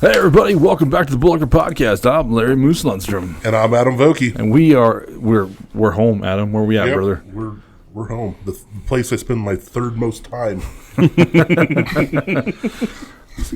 Hey everybody, welcome back to the Bullhucker podcast. I'm Larry Moose Lundstrom. And I'm Adam Vokey. And we're home, Adam. Where are we at, brother? We're home. The place I spend my third most time.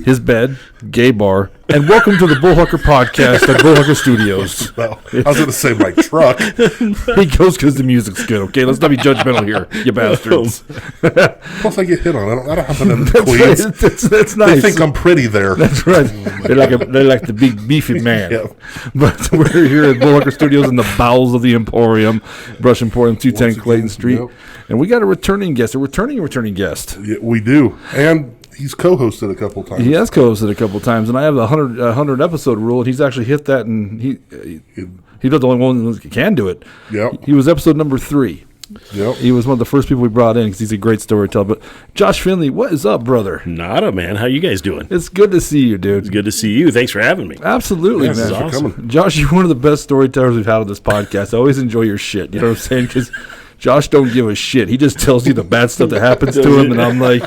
His bed, gay bar, and welcome to the Bullhucker podcast at Bullhucker Studios. Well, I was going to say my truck. He goes because the music's good, okay? Let's not be judgmental here, you bastards. Plus I get hit on. I don't happen in Queens. Right. That's nice. They think I'm pretty there. That's right. They're like the big beefy man. Yep. But we're here at Bullhucker Studios in the bowels of the Emporium, Brush Emporium, 210 Clayton Street. Yep. And we got a returning guest, a returning guest. Yeah, we do. And he's co-hosted a couple times. He has co-hosted a couple times, and I have the 100 episode rule, and he's actually hit that, and he's not the only one that can do it. Yep. He was episode number 3. Yep. He was one of the first people we brought in because he's a great storyteller. But Josh Finley, what is up, brother? Nada, man. How you guys doing? It's good to see you, dude. It's good to see you. Thanks for having me. Absolutely, man. Thanks for coming. Josh, you're one of the best storytellers we've had on this podcast. I always enjoy your shit. You know what I'm saying? Because Josh don't give a shit. He just tells you the bad stuff that happens to him, and I'm like,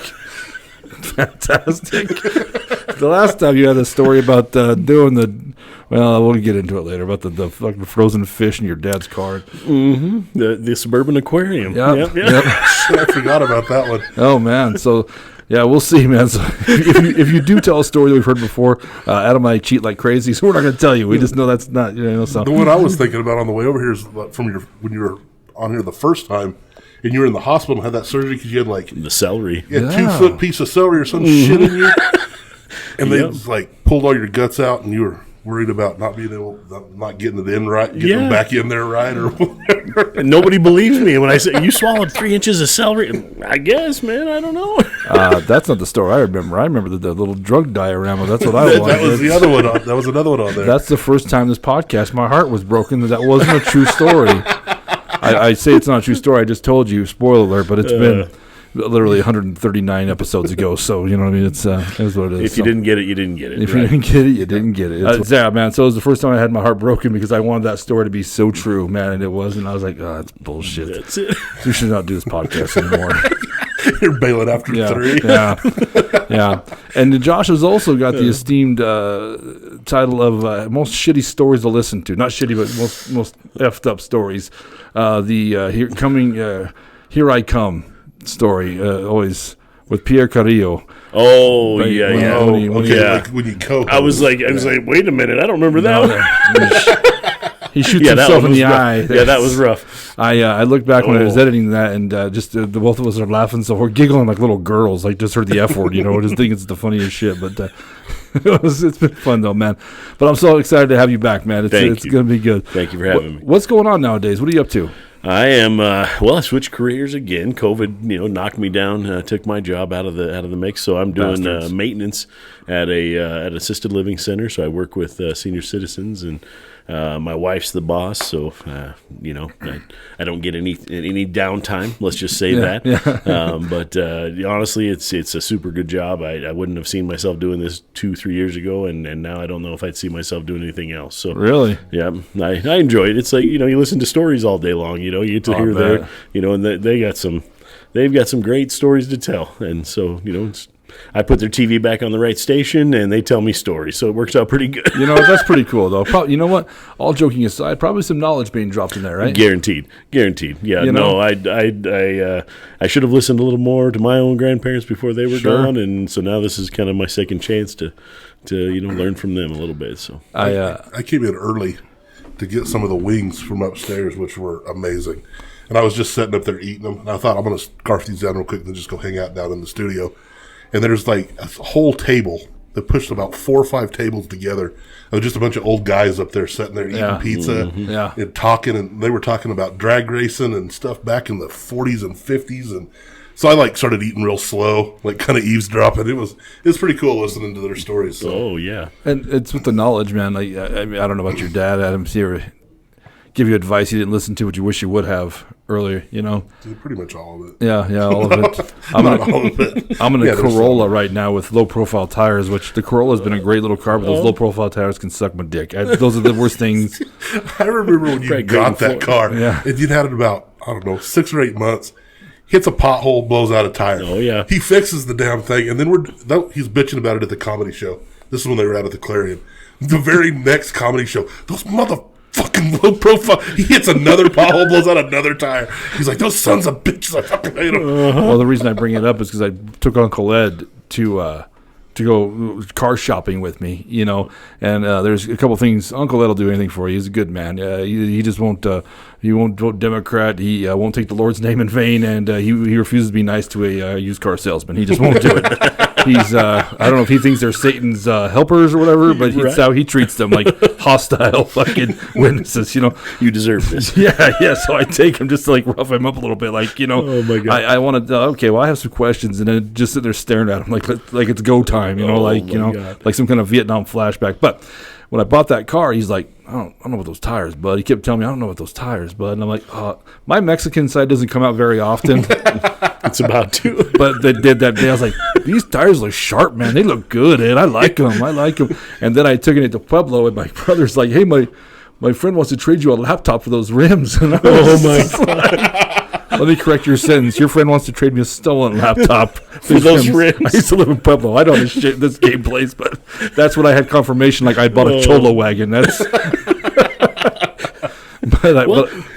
fantastic. The last time you had a story about doing the, well, we'll get into it later, about the fucking frozen fish in your dad's car. Mm-hmm. The suburban aquarium. Yep. I forgot about that one. Oh, man. So, yeah, we'll see, man. So if you do tell a story that we've heard before, Adam and I cheat like crazy, so we're not going to tell you. We just know that's not, so. The one I was thinking about on the way over here is from when you were on here the first time, and you were in the hospital and had that surgery because you had like the celery, a 2-foot piece of celery or some shit in you, and they just like pulled all your guts out, and you were worried about not getting it in right, getting them back in there right, or whatever. And nobody believes me when I say you swallowed 3 inches of celery. I guess, man, I don't know. That's not the story I remember. I remember the little drug diorama. That's what I wanted. That was the other one. That was another one on there. That's the first time this podcast, my heart was broken. That wasn't a true story. I say it's not a true story. I just told you, spoiler alert, but it's been literally 139 episodes ago. So, you know what I mean? It's what it is. If you didn't get it, you didn't get it. If you didn't get it, you didn't get it. Yeah, man. So it was the first time I had my heart broken because I wanted that story to be so true, man, and it wasn't. I was like, oh, that's bullshit. That's it. We should not do this podcast anymore. You're bailing after 3. Yeah. And Josh has also got the esteemed title of most shitty stories to listen to. Not shitty, but most effed up stories. Here I Come story, always with Pierre Carrillo. Oh, Right, yeah. Like when you co-host. I was like, wait a minute, I don't remember that one. He shoots himself in the eye. Yeah, that was rough. I looked back when I was editing that, and just the both of us are laughing, so we're giggling like little girls, like just heard the F word, just think it's the funniest shit. But it's been fun though, man. But I'm so excited to have you back, man. It's going to be good. Thank you for having me. What's going on nowadays? What are you up to? I am. I switched careers again. COVID, knocked me down. Took my job out of the mix. So I'm doing maintenance at an assisted living center. So I work with senior citizens, and my wife's the boss. So I don't get any downtime. Let's just say that. Yeah. But honestly, it's a super good job. I wouldn't have seen myself doing this 2-3 years ago, and now I don't know if I'd see myself doing anything else. So really, yeah, I enjoy it. It's like you listen to stories all day long. You get to hear their, and they've got some great stories to tell, and so I put their TV back on the right station, and they tell me stories, so it works out pretty good. That's pretty cool, though. You know what? All joking aside, probably some knowledge being dropped in there, right? Guaranteed. Yeah, I should have listened a little more to my own grandparents before they were gone, and so now this is kind of my second chance to learn from them a little bit. So I came in early to get some of the wings from upstairs, which were amazing. And I was just sitting up there eating them, and I thought, I'm going to scarf these down real quick and then just go hang out down in the studio. And there's like a whole table that pushed about 4 or 5 tables together of just a bunch of old guys up there sitting there eating pizza and talking. And they were talking about drag racing and stuff back in the 40s and 50s. And so I started eating real slow, kind of eavesdropping. It was pretty cool listening to their stories. So. Oh, yeah. And it's with the knowledge, man. I don't know about your dad, Adam. He ever give you advice you didn't listen to, what you wish you would have earlier, Pretty much all of it. Yeah, all of it. I'm in a Corolla right now with low-profile tires, which the Corolla's been a great little car, but those low-profile tires can suck my dick. Those are the worst things. I remember when you got that car, and you'd had it about, 6 or 8 months, hits a pothole, blows out a tire. Oh, yeah. He fixes the damn thing, and then he's bitching about it at the comedy show. This is when they were out at the Clarion. The very next comedy show, those motherfucking low profile. He hits another pothole, blows out another tire. He's like, those sons of bitches, I fucking hate them. Well, the reason I bring it up is because I took Uncle Ed to go car shopping with me, and there's a couple things. Uncle Ed will do anything for you. He's a good man. He just won't. He won't vote Democrat. He won't take the Lord's name in vain, and he refuses to be nice to a used car salesman. He just won't do it. He's I don't know if he thinks they're Satan's helpers or whatever, but that's how he treats them, like hostile fucking witnesses. You deserve this. Yeah. So I take him just to rough him up a little bit, Oh my God. I want to. Okay, well I have some questions, and then just sit there staring at him like it's go time, God. like some kind of Vietnam flashback. But when I bought that car, he's like, I don't know what those tires, bud. He kept telling me, I don't know what those tires, bud. And I'm like, my Mexican side doesn't come out very often. It's about to. But they did that day. I was like, these tires look sharp, man. They look good, Ed. I like them. And then I took it to Pueblo, and my brother's like, hey, my friend wants to trade you a laptop for those rims. And my God. Let me correct your sentence. Your friend wants to trade me a stolen laptop for those rims. I used to live in Pueblo. I don't know this game place, but that's when I had confirmation. Like I bought a Cholo wagon. That's.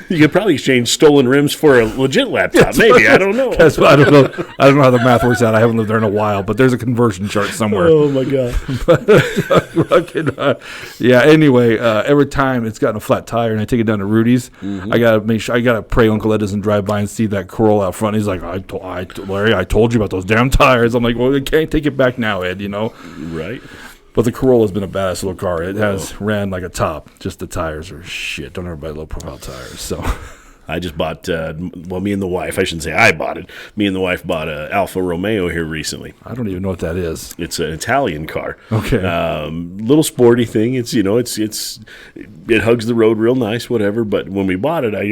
You could probably exchange stolen rims for a legit laptop. Maybe I don't know. That's what, I don't know. I don't know how the math works out. I haven't lived there in a while, but there's a conversion chart somewhere. Oh my God! Yeah. Anyway, every time it's gotten a flat tire and I take it down to Rudy's, I gotta make sure. I gotta pray Uncle Ed doesn't drive by and see that Corolla out front. He's like, Larry, I told you about those damn tires. I'm like, well, I can't take it back now, Ed. Right. But the Corolla's been a badass little car. It has ran like a top. Just the tires are shit. Don't ever buy low-profile tires. So I just bought, me and the wife, I shouldn't say I bought it. Me and the wife bought a Alfa Romeo here recently. I don't even know what that is. It's an Italian car. Okay. Little sporty thing. It's, it hugs the road real nice, whatever. But when we bought it, I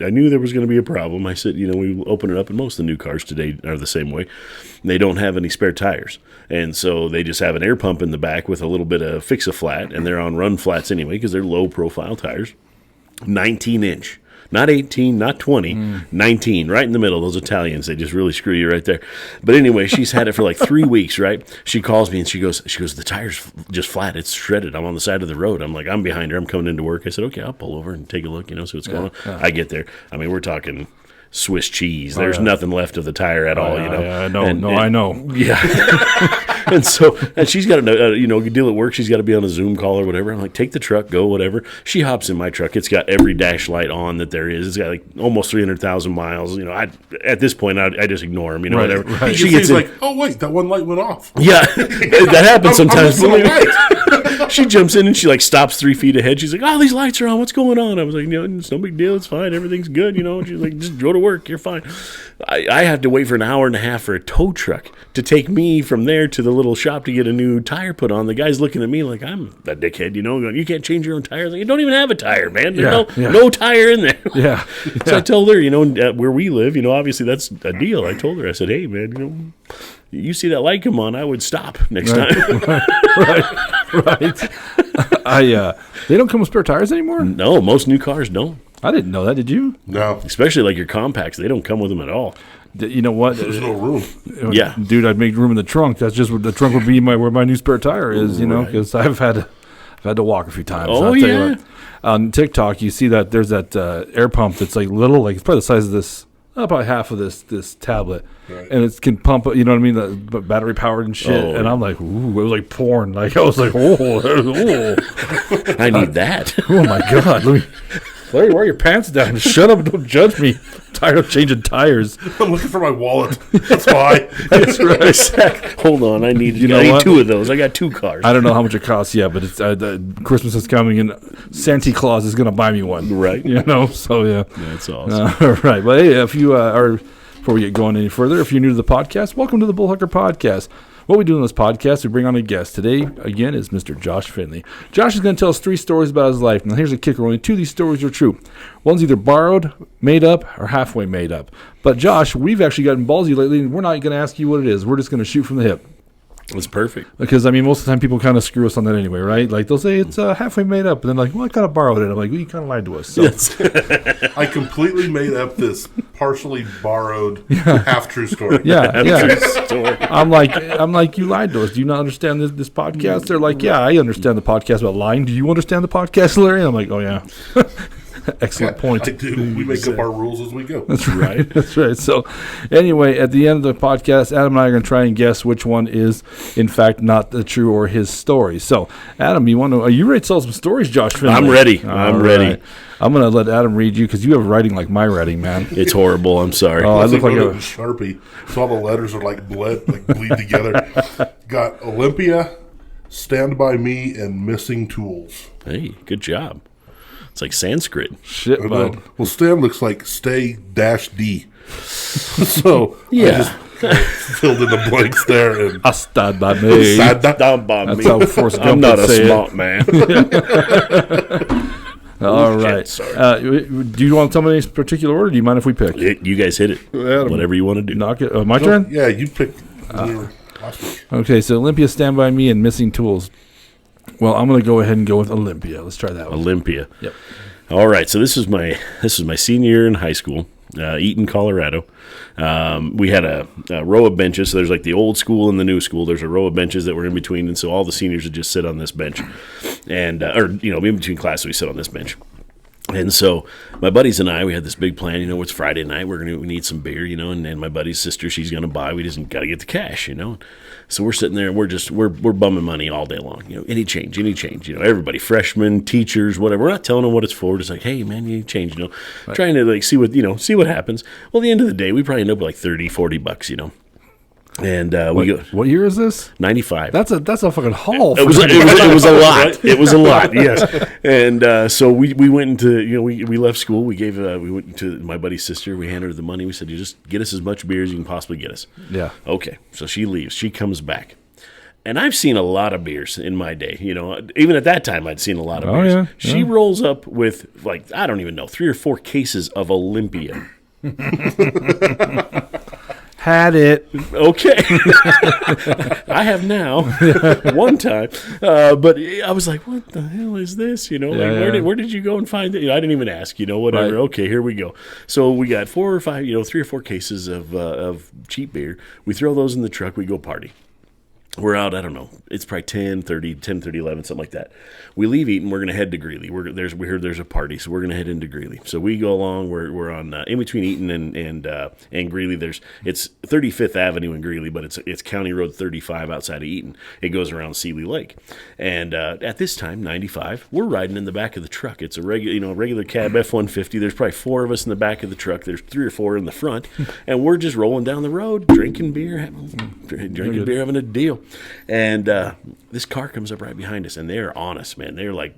knew there was going to be a problem. I said, we open it up, and most of the new cars today are the same way. They don't have any spare tires. And so they just have an air pump in the back with a little bit of fix-a-flat, and they're on run flats anyway because they're low-profile tires. 19-inch. Not 18, not 20, 19, right in the middle. Those Italians, they just really screw you right there. But anyway, she's had it for like 3 weeks, right? She calls me and she goes, the tire's just flat. It's shredded. I'm on the side of the road. I'm like, I'm behind her. I'm coming into work. I said, okay, I'll pull over and take a look, see what's going on. Yeah. I get there. I mean, we're talking Swiss cheese. There's nothing left of the tire at all, Yeah, I know. Yeah. and she's got to, deal at work. She's got to be on a Zoom call or whatever. I'm like, take the truck, go, whatever. She hops in my truck. It's got every dash light on that there is. It's got like almost 300,000 miles. At this point, I just ignore them, whatever. Right. She gets like, oh, wait, that one light went off. Yeah, that happens sometimes. She jumps in and she stops 3 feet ahead. She's like, oh, these lights are on. What's going on? I was like, it's no big deal. It's fine. Everything's good. She's like, just go to work. You're fine. I have to wait for an hour and a half for a tow truck to take me from there to the little shop to get a new tire put on. The guy's looking at me like I'm a dickhead, going, you can't change your own tire. Like, you don't even have a tire, man. There's no tire in there. Yeah. So I told her, where we live, obviously that's a deal. I told her, I said, hey, man, you see that light come on, I would stop next time. Right. They don't come with spare tires anymore? No, most new cars don't. I didn't know that. Did you? No. Especially like your compacts. They don't come with them at all. You know what? There's no room. Yeah. Dude, I'd make room in the trunk. That's just what the trunk would be where my new spare tire is, because I've had to walk a few times. Oh, yeah. You what, on TikTok, you see that there's that air pump that's little, it's probably the size of this, about half of this tablet. Right. And it can pump, you know what I mean, the battery powered and shit. Oh. And I'm like, ooh, it was like porn. I was like, oh. I need that. Oh, my God. Larry, wear your pants down. Shut up and don't judge me. I'm tired of changing tires. I'm looking for my wallet. That's why. That's right. Hold on. I need 2 of those. I got 2 cars. I don't know how much it costs yet, but it's Christmas is coming and Santa Claus is going to buy me one. Right. So yeah. That's awesome. All right. But hey, if you before we get going any further, if you're new to the podcast, welcome to the Bullhucker Podcast. What we do in this podcast, we bring on a guest. Today, again, is Mr. Josh Finley. Josh is going to tell us 3 stories about his life. Now, here's a kicker. Only 2 of these stories are true. One's either borrowed, made up, or halfway made up. But, Josh, we've actually gotten ballsy lately, and we're not going to ask you what it is. We're just going to shoot from the hip. That's perfect. Because, most of the time people kind of screw us on that anyway, right? Like, they'll say it's halfway made up, and then like, well, I kind of borrowed it. I'm like, well, you kind of lied to us. So. Yes. I completely made up this partially borrowed, half true story. Yeah. I'm like, you lied to us. Do you not understand this podcast? They're like, yeah, I understand the podcast about lying. Do you understand the podcast, Larry? And I'm like, oh yeah. Excellent point. I do. We make up our rules as we go. That's right. That's right. So, anyway, at the end of the podcast, Adam and I are going to try and guess which one is, in fact, not the true or his story. So, Adam, are you ready to tell some stories, Josh Finley? I'm ready. I'm ready. I'm going to let Adam read you because you have writing like my writing, man. It's horrible. I'm sorry. I look like a Sharpie, so all the letters are like bleed together. Got Olympia, Stand By Me, and Missing Tools. Hey, good job. It's like Sanskrit. Shit, bud. Well, Stan looks like stay-D. So yeah. I just filled in the blanks there. And I stand by me. Stand by me. That's how Forrest Gump I'm not a say smart man. All right. Do you want to tell me any particular order? Do you mind if we pick? You guys hit it. Whatever you want to do. Knock it. My turn? Yeah, you picked last week. Okay, so Olympia, Stand By Me, and Missing Tools. Well, I'm going to go ahead and go with Olympia. Let's try that one. Olympia. Yep. All right. So this was my senior year in high school, Eaton, Colorado. We had a row of benches. So there's like the old school and the new school. There's a row of benches that were in between, and so all the seniors would just sit on this bench, and in between classes we sit on this bench. And so my buddies and I, we had this big plan. It's Friday night. We need some beer, and my buddy's sister, she's gonna buy. We just got to get the cash, So we're sitting there and we're bumming money all day long. Any change. Everybody, freshmen, teachers, whatever. We're not telling them what it's for. Just like, hey man, you need change. Right. Trying to see what happens. Well, at the end of the day, we probably end up with like $30-$40. And we go. What year is this? 95. That's a fucking haul. It was a lot. It was a lot. Yes. And so we went into we left school. We went to my buddy's sister. We handed her the money. We said, you just get us as much beer as you can possibly get us. Yeah. Okay. So she leaves. She comes back. And I've seen a lot of beers in my day. Even at that time, I'd seen a lot of beers. Yeah. She rolls up with I don't even know, 3 or 4 cases of Olympia. Had it. Okay. I have now. One time. But I was like, what the hell is this? Where did you go and find it? I didn't even ask, whatever. Right. Okay, here we go. So we got 4 or 5, 3 or 4 cases of cheap beer. We throw those in the truck. We go party. We're out, I don't know, it's probably 10:30, 11, something like that. We leave Eaton, we're going to head to Greeley. We heard there's a party, so we're going to head into Greeley. So we go along, we're on, in between Eaton and Greeley, it's 35th Avenue in Greeley, but it's County Road 35 outside of Eaton. It goes around Seeley Lake. And at this time, 95, we're riding in the back of the truck. It's a regular cab F-150. There's probably 4 of us in the back of the truck. There's 3 or 4 in the front. And we're just rolling down the road, drinking beer, having a deal. And this car comes up right behind us, and they're on us, man. They're like,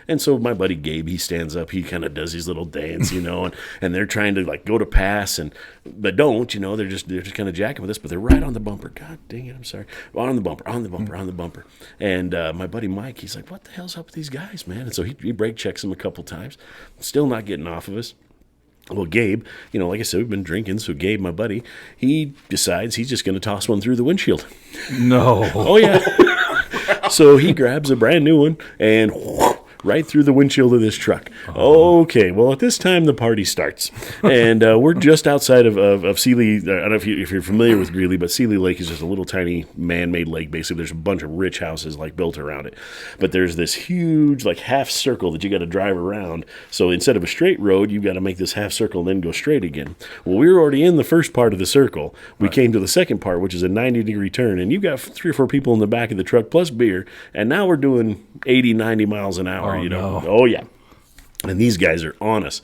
and so my buddy Gabe, he stands up, he kind of does his little dance, and they're trying to go to pass, but don't, they're just kind of jacking with us, but they're right on the bumper. God dang it, I'm sorry. On the bumper. And my buddy Mike, he's like, what the hell's up with these guys, man? And so he brake checks them a couple times, still not getting off of us. Well, Gabe, like I said, we've been drinking. So Gabe, my buddy, he decides he's just going to toss one through the windshield. No. Oh, yeah. So he grabs a brand new one and right through the windshield of this truck. Okay, well, at this time, the party starts. And we're just outside of Seeley. I don't know if you're familiar with Greeley, but Seeley Lake is just a little tiny man-made lake. Basically, there's a bunch of rich houses built around it. But there's this huge half circle that you got to drive around. So instead of a straight road, you've got to make this half circle and then go straight again. Well, we were already in the first part of the circle. We came to the second part, which is a 90-degree turn. And you've got 3 or 4 people in the back of the truck plus beer. And now we're doing 80, 90 miles an hour. No. Oh yeah, and these guys are on us.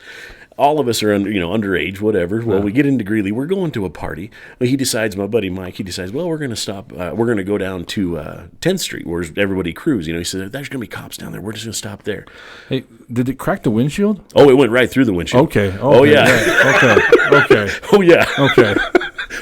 All of us are underage, whatever. Well, we get into Greeley. We're going to a party. Well, my buddy Mike, well, we're going to stop. We're going to go down to 10th Street where everybody crews. He said, there's going to be cops down there. We're just going to stop there. Hey, did it crack the windshield? Oh, it went right through the windshield. Okay. Oh, yeah. Okay. Oh, yeah. Okay.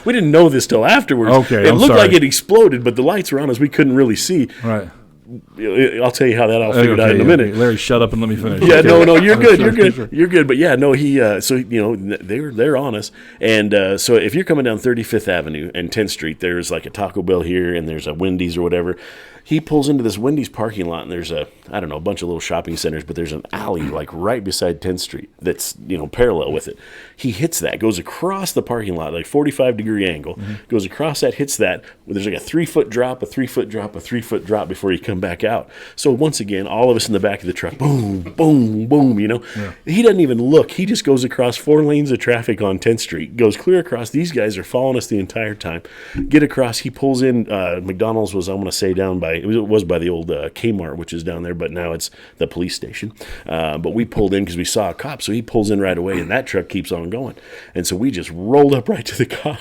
We didn't know this till afterwards. Okay, it looked like it exploded, but the lights were on us. We couldn't really see. Right. I'll tell you how that all figured out in a minute. Okay. Larry, shut up and let me finish. Yeah, no, you're good. You're good. But yeah, no, so they're on us, and so if you're coming down 35th Avenue and 10th Street, there's like a Taco Bell here, and there's a Wendy's or whatever. he pulls into this Wendy's parking lot, and there's a bunch of little shopping centers, but there's an alley like right beside 10th Street that's, parallel with it. He hits that, goes across the parking lot, like 45-degree angle, goes across that, hits that. There's like a 3-foot drop, a 3-foot drop, a 3-foot drop before you come back out. So once again, all of us in the back of the truck, boom, boom, boom, He doesn't even look. He just goes across 4 lanes of traffic on 10th Street, goes clear across. These guys are following us the entire time. Get across, he pulls in. McDonald's was, I want to say, down by, it was by the old Kmart, which is down there, but now it's the police station. But we pulled in because we saw a cop, so he pulls in right away, and that truck keeps on going. And so we just rolled up right to the cop.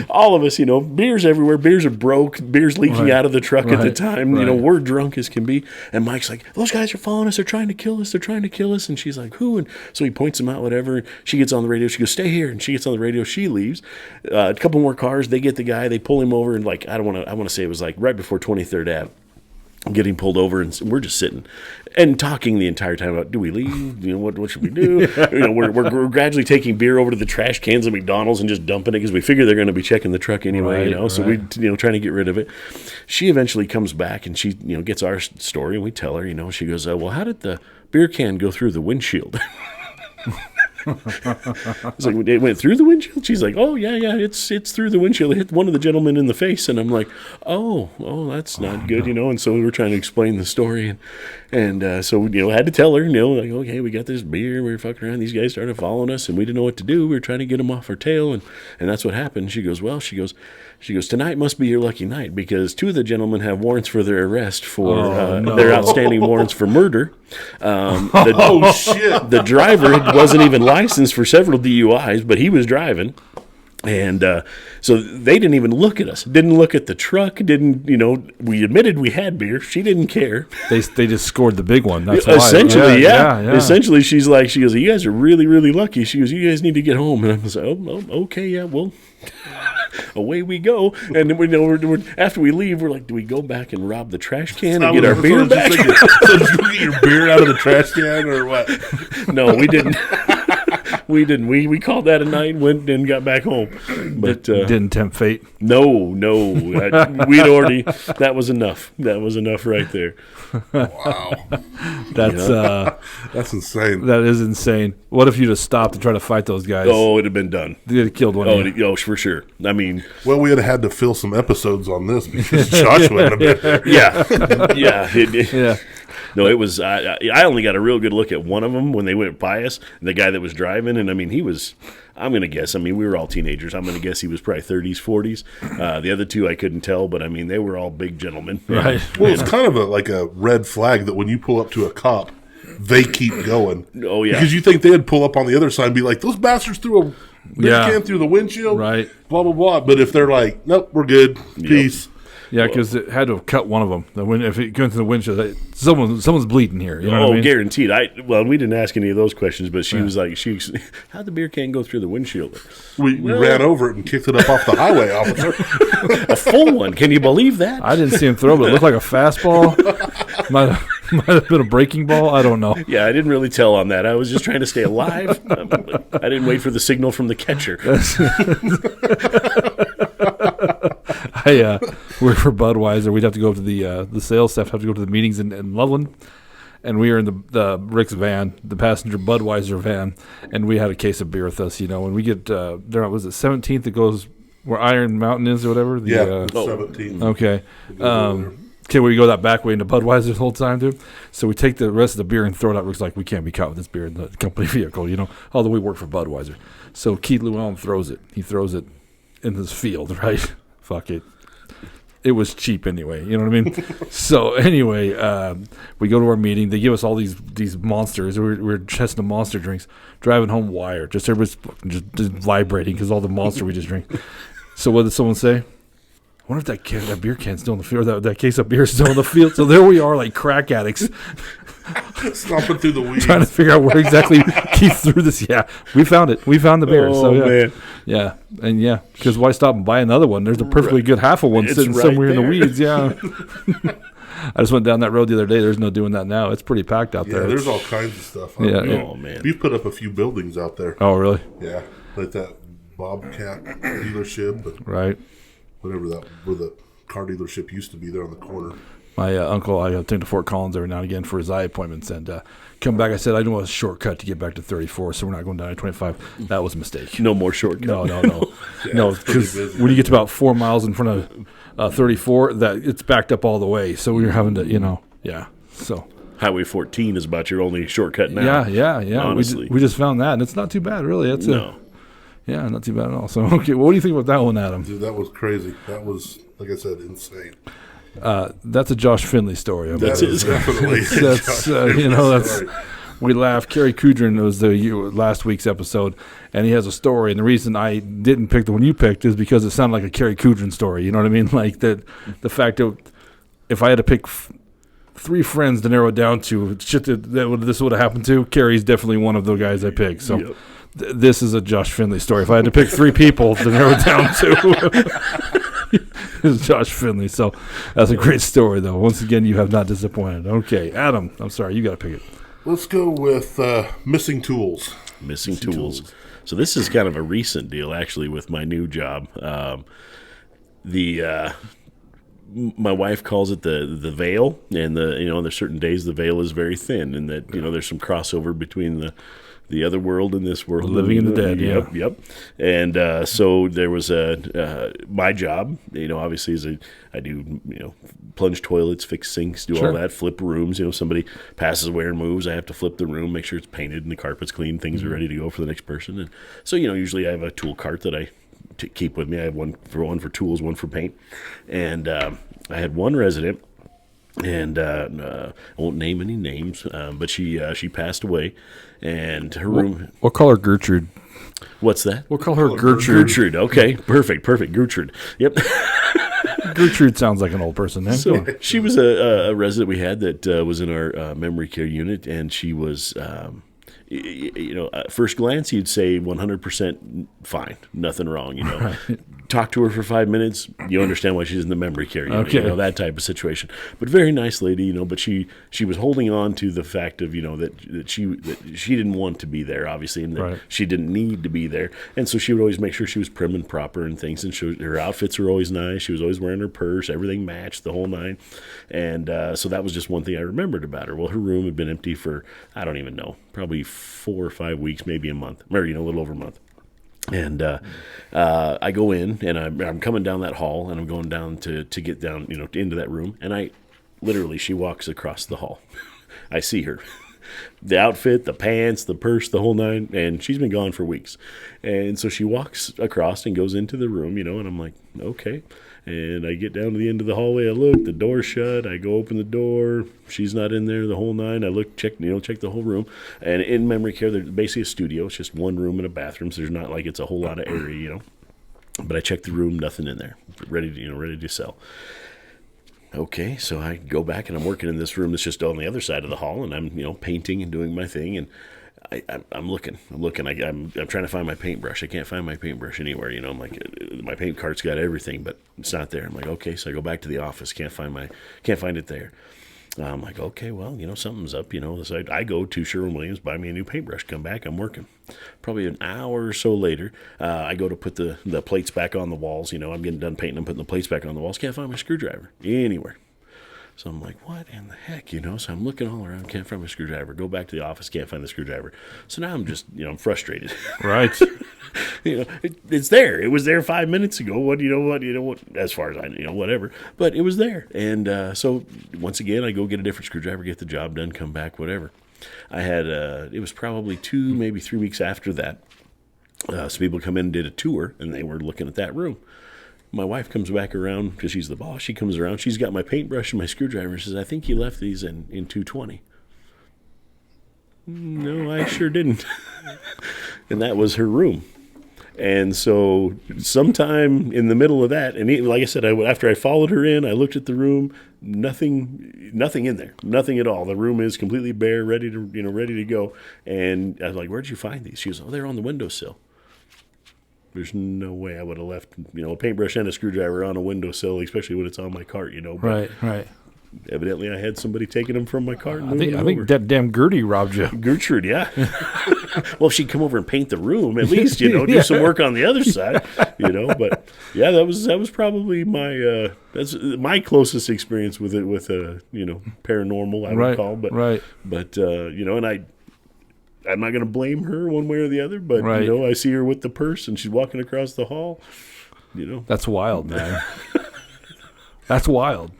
All of us, beers everywhere. Beers are broke. Beers leaking out of the truck at the time. We're drunk as can be. And Mike's like, those guys are following us. They're trying to kill us. They're trying to kill us. And she's like, who? And so he points them out, whatever. And she gets on the radio. She goes, stay here. And she gets on the radio. She leaves. A couple more cars. They get the guy. They pull him over. And I want to say it was like right before 23rd Ave. Getting pulled over, and we're just sitting and talking the entire time about, do we leave? What should we do? We're gradually taking beer over to the trash cans at McDonald's and just dumping it because we figure they're going to be checking the truck anyway. So we trying to get rid of it. She eventually comes back and she gets our story, and we tell her. She goes, well, how did the beer can go through the windshield? It's like, it went through the windshield? She's like, oh, yeah, it's through the windshield. It hit one of the gentlemen in the face. And I'm like, oh, that's not good, And so we were trying to explain the story. And so, had to tell her, like, okay, we got this beer. We were fucking around. These guys started following us, and we didn't know what to do. We were trying to get them off our tail. And that's what happened. She goes, tonight must be your lucky night because 2 of the gentlemen have warrants for their arrest for their outstanding warrants for murder. Shit. The driver wasn't even licensed for several DUIs, but he was driving. And so they didn't even look at us. Didn't look at the truck. Didn't, we admitted we had beer. She didn't care. They just scored the big one. That's why. Essentially, yeah. Essentially, she goes, you guys are really, really lucky. She goes, you guys need to get home. And I was like, oh okay, yeah, well. Away we go, and then we're after we leave, we're like, do we go back and rob the trash can and get our beer back? So did you get your beer out of the trash can or what? No, we didn't. We didn't. We called that a night, went and got back home. But didn't tempt fate. No. We'd already. That was enough. That was enough right there. Wow. That's insane. That is insane. What if you just stopped and tried to fight those guys? Oh, it'd have been done. They'd have killed one. Oh, for sure. I mean, well, we would have had to fill some episodes on this because Josh would have been there. Yeah. No, it was. I only got a real good look at one of them when they went by us. The guy that was driving, and I mean, he was. I'm going to guess. I mean, we were all teenagers. I'm going to guess he was probably 30s, 40s. The other 2 I couldn't tell, but I mean, they were all big gentlemen. Right. Well, it's kind of like a red flag that when you pull up to a cop, they keep going. Oh yeah, because you think they'd pull up on the other side and be like, "Those bastards threw a beer can through the windshield," right? Blah blah blah. But if they're like, "Nope, we're good, peace." Yeah, because it had to have cut one of them. If it went to the windshield, someone's bleeding here. You know what I mean? Guaranteed. We didn't ask any of those questions, but she was like, how'd the beer can go through the windshield? We ran over it and kicked it up off the highway, officer. A full one. Can you believe that? I didn't see him throw, but it looked like a fastball. Might have been a breaking ball. I don't know. Yeah, I didn't really tell on that. I was just trying to stay alive. I didn't wait for the signal from the catcher. I work for Budweiser. We'd have to go up to the sales staff have to go to the meetings in Loveland, and we were in the Rick's van, the passenger Budweiser van, and we had a case of beer with us, and we get there was it 17th that goes where Iron Mountain is or whatever. 17th. Okay. Okay, we go that back way into Budweiser the whole time, dude. So we take the rest of the beer and throw it out. Rick's like, we can't be caught with this beer in the company vehicle, although we work for Budweiser. So Keith Llewellyn throws it. He throws it in this field, right? Fuck it. It was cheap anyway, you know what I mean? So anyway, we go to our meeting. They give us all these monsters. We're testing the monster drinks. Driving home, wired. Just everybody's just vibrating because all the monster we just drink. So what did someone say? I wonder if that beer can's still in the field, or that case of beer is still in the field. So there we are, like crack addicts. Stomping through the weeds. Trying to figure out where exactly Keith threw this. Yeah, we found it. We found the beer. Oh, so, yeah. Man. Yeah, and because why stop and buy another one? There's a perfectly good half of one sitting right somewhere there. in the weeds. Yeah. I just went down that road the other day. There's no doing that now. It's pretty packed out there. There's all kinds of stuff. Yeah. Oh, man. We've put up a few buildings out there. Oh, really? Yeah. Like that Bobcat dealership. Right. Whatever that, where the car dealership used to be there on the corner. My uncle, I take to Fort Collins every now and again for his eye appointments, and come back. I said, I know a shortcut to get back to 34, so we're not going down to 25. That was a mistake. No more shortcut. No. Yeah, No, because when you get to about 4 miles in front of 34, that it's backed up all the way. So we were having to, so. Highway 14 is about your only shortcut now. Yeah. Honestly. We just found that, and it's not too bad, really. Yeah, not too bad at all. So, okay, what do you think about that one, Adam? Dude, that was crazy. That was, like I said, insane. That's a Josh Finley story. That's it. Definitely. That's we laugh. Kerry Kudrin was last week's episode, and he has a story. And the reason I didn't pick the one you picked is because it sounded like a Kerry Kudrin story. You know what I mean? Like that. The fact that if I had to pick 3 friends to narrow it down to shit that this would have happened to, Kerry's definitely one of the guys I picked. So. Yep. This is a Josh Finley story. If I had to pick 3 people to narrow it down to, it's Josh Finley. So that's a great story, though. Once again, you have not disappointed. Okay, Adam, I'm sorry. You got to pick it. Let's go with missing tools. Missing tools. So this is kind of a recent deal, actually, with my new job. My wife calls it the veil, and there's certain days the veil is very thin, and that there's some crossover between the other world and this world. Living in the dead, Yep. And so there was my job, obviously is I do, plunge toilets, fix sinks, do all that, flip rooms. Somebody passes away or moves, I have to flip the room, make sure it's painted and the carpet's clean, things are ready to go for the next person. And so, usually I have a tool cart that I keep with me. I have one for tools, one for paint. And I had one resident, and I won't name any names, but she passed away, and her room. We'll call her Gertrude. What's that? We'll call her Gertrude. Gertrude. Okay, perfect. Gertrude. Yep. Gertrude sounds like an old person name. So she was a resident we had that was in our memory care unit, and she was. At first glance, you'd say 100% fine, nothing wrong. Right. Talk to her for 5 minutes, you understand why she's in the memory care unit. Okay. That type of situation. But very nice lady, But she was holding on to the fact of that she didn't want to be there, obviously, and that she didn't need to be there. And so she would always make sure she was prim and proper and things. And her outfits were always nice. She was always wearing her purse. Everything matched, the whole nine. And so that was just one thing I remembered about her. Well, her room had been empty for I don't even know, probably 4 or 5 weeks, maybe a month, or a little over a month. And I go in, and I'm coming down that hall, and I'm going down to get down, into that room. And she walks across the hall. I see her. The outfit, the pants, the purse, the whole nine, and she's been gone for weeks. And so she walks across and goes into the room, and I'm like, okay. And I get down to the end of the hallway. I look, the door's shut. I go open the door. She's not in there, the whole nine. I look, check the whole room. And in memory care, there's basically a studio. It's just one room and a bathroom, so there's not like it's a whole lot of area, But I check the room, nothing in there, ready to sell. Okay, so I go back and I'm working in this room that's just on the other side of the hall, and I'm painting and doing my thing, and I'm looking. I'm trying to find my paintbrush. I can't find my paintbrush anywhere. I'm like, my paint cart's got everything, but it's not there. I'm like, okay, so I go back to the office. Can't find it there. I'm like, okay, well, something's up. So I go to Sherwin-Williams, buy me a new paintbrush, come back, I'm working. Probably an hour or so later, I go to put the plates back on the walls. I'm getting done painting, I'm putting the plates back on the walls. Can't find my screwdriver anywhere. So I'm like, what in the heck, So I'm looking all around, can't find my screwdriver. Go back to the office, can't find the screwdriver. So now I'm just, I'm frustrated. Right. It's there. It was there 5 minutes ago. What, as far as I know, whatever. But it was there. And so once again, I go get a different screwdriver, get the job done, come back, whatever. I had, it was probably 2, maybe 3 weeks after that. Some people come in and did a tour, and they were looking at that room. My wife comes back around because she's the boss. She comes around. She's got my paintbrush and my screwdriver and says, I think you left these in 220. No, I sure didn't. And that was her room. And so sometime in the middle of that, and like I said, after I followed her in, I looked at the room, nothing in there, nothing at all. The room is completely bare, ready to go. And I was like, where'd you find these? She goes, they're on the windowsill. There's no way I would have left, a paintbrush and a screwdriver on a windowsill, especially when it's on my cart, But Right. Evidently, I had somebody taking them from my cart. I think that damn Gertie robbed you. Gertrude, yeah. Well, if she'd come over and paint the room, at least, do some work on the other side, But yeah, that was probably that's my closest experience with it, with paranormal, I would call. But and I'm not going to blame her one way or the other. But I see her with the purse and she's walking across the hall. That's wild, man. That's wild.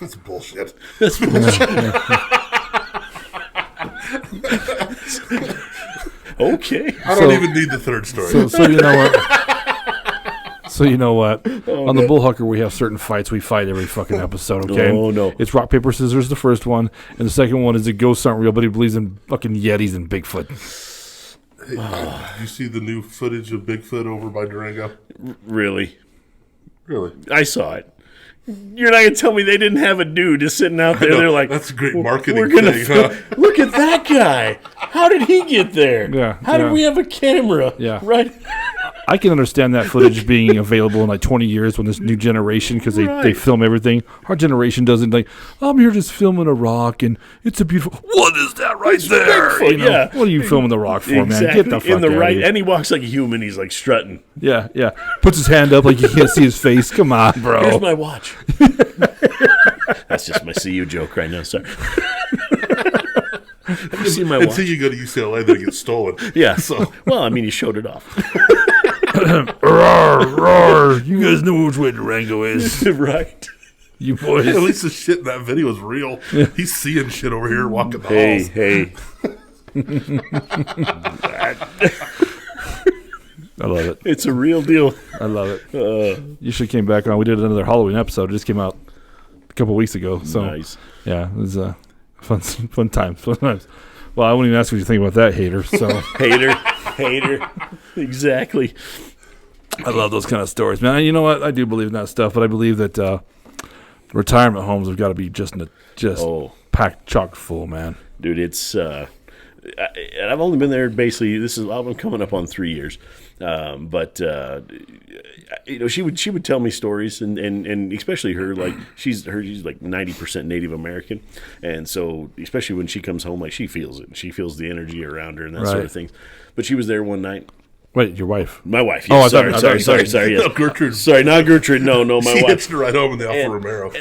That's bullshit. That's bullshit. Okay. I don't even need the third story. So you know what? So you know what? On the Bullhucker, we have certain fights we fight every fucking episode, okay? Oh, no. It's rock, paper, scissors, the first one. And the second one is the ghosts aren't real, but he believes in fucking Yetis and Bigfoot. Hey, did you see the new footage of Bigfoot over by Durango? Really? Really? I saw it. You're not going to tell me they didn't have a dude just sitting out there. They're like, that's a great marketing we're gonna thing, huh? Look at that guy. How did he get there? Yeah. How did we have a camera? Yeah. Right? I can understand that footage being available in like 20 years when this new generation, because they film everything. Our generation doesn't like, I'm here just filming a rock and it's a beautiful. What is that right there? Bigfoot, yeah. What are you filming the rock for, exactly. man? Get the fuck in the out right, of here. and he walks like a human. He's like strutting. Yeah. Puts his hand up like you can't see his face. Come on, bro. Here's my watch. That's just my CU joke right now. Sorry. Have you seen my watch? Until you go to UCLA, then it gets stolen. Yeah. So, well, I mean, you showed it off. Roar, roar. You guys know which way Durango is. Right. You boys. At least the shit in that video is real. Yeah. He's seeing shit over here walking the halls. Hey. I love it. It's a real deal. I love it. You should have came back on. We did another Halloween episode. It just came out a couple weeks ago. So nice. Yeah, it was fun times. Well, I wouldn't even ask what you think about that, hater. So hater. Exactly. I love those kind of stories, man. You know what? I do believe in that stuff, but I believe that retirement homes have got to be just packed chock full, man. Dude, it's I've only been there basically. I'm coming up on 3 years, but she would tell me stories, and especially her, like she's like 90% Native American, and so especially when she comes home, like she feels it. She feels the energy around her and that sort of thing. But she was there one night. Wait, your wife? My wife. Yes. Sorry. Yes. No, Gertrude. Sorry, not Gertrude. No, my wife. She hits her right home in the Alfa Romero.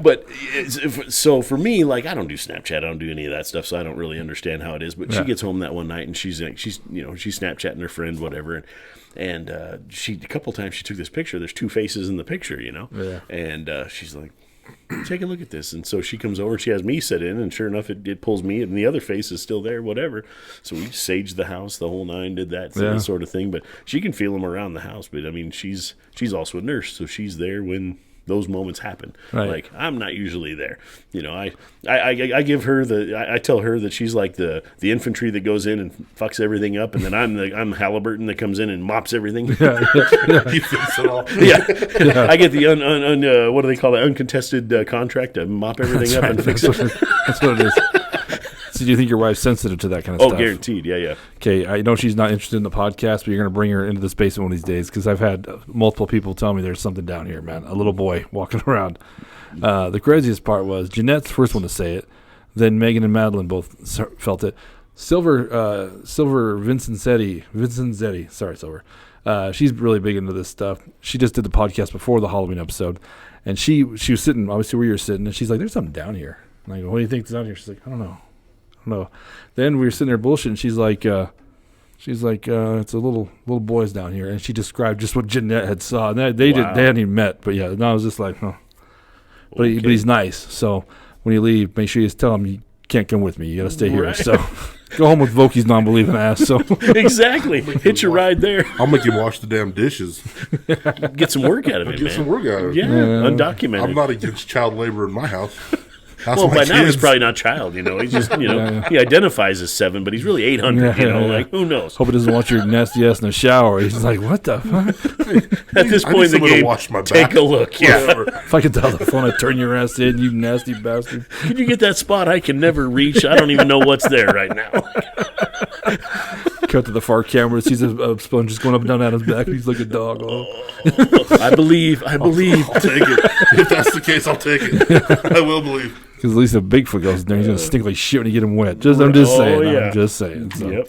But so for me, like I don't do Snapchat, I don't do any of that stuff, so I don't really understand how it is. But she gets home that one night and she's Snapchatting her friend, whatever, and she a couple times she took this picture. There's two faces in the picture, and she's like, take a look at this. And so she comes over, she has me sit in, and sure enough, it pulls me, and the other face is still there, whatever. So we saged the house, the whole nine, did that sort of thing. But she can feel them around the house. But I mean, she's also a nurse, so she's there when those moments happen. Right. Like I'm not usually there. I give her I tell her that she's like the infantry that goes in and fucks everything up, and then I'm Halliburton that comes in and mops everything. Yeah. He fixes it all. Yeah. I get the what do they call it, uncontested contract to mop everything up and fix it. That's what it is. So do you think your wife's sensitive to that kind of stuff? Oh, guaranteed. Yeah. Okay, I know she's not interested in the podcast, but you're going to bring her into this basement one of these days, because I've had multiple people tell me there's something down here, man. A little boy walking around. The craziest part was Jeanette's the first one to say it. Then Megan and Madeline both felt it. Silver Vincenzetti. Sorry, Silver. She's really big into this stuff. She just did the podcast before the Halloween episode, and she was sitting, obviously where you're sitting, and she's like, there's something down here. And I go, what do you think is down here? She's like, I don't know. Then we were sitting there bullshitting. She's like, it's a little boys down here, and she described just what Jeanette had saw. And they hadn't even met, but yeah. And I was just like, oh. But he's nice. So when you leave, make sure you tell him you can't come with me. You got to stay here. So go home with Vokey's non-believing ass. So exactly, hitch your ride there. I'll make you wash the damn dishes. Get some work out of it, man. Get some work out of it. Yeah, undocumented. I'm not against child labor in my house. Well, by now he's probably not child, He's just, he identifies as 7, but he's really 800, like, who knows? Hope he doesn't want your nasty ass in the shower. He's like, what the fuck? At this point in the game, wash my take back. a look. Yeah. If I could tell the phone, I'd turn your ass in, you nasty bastard. Can you get that spot I can never reach? I don't even know what's there right now. Cut to the far camera, sees a sponge just going up and down Adam's back. He's like a dog. I believe. I'll take it. If that's the case, I'll take it. I will believe. Because at least if Bigfoot goes in there, he's going to stink like shit when you get him wet. I'm just saying. Yeah. I'm just saying. So. Yep.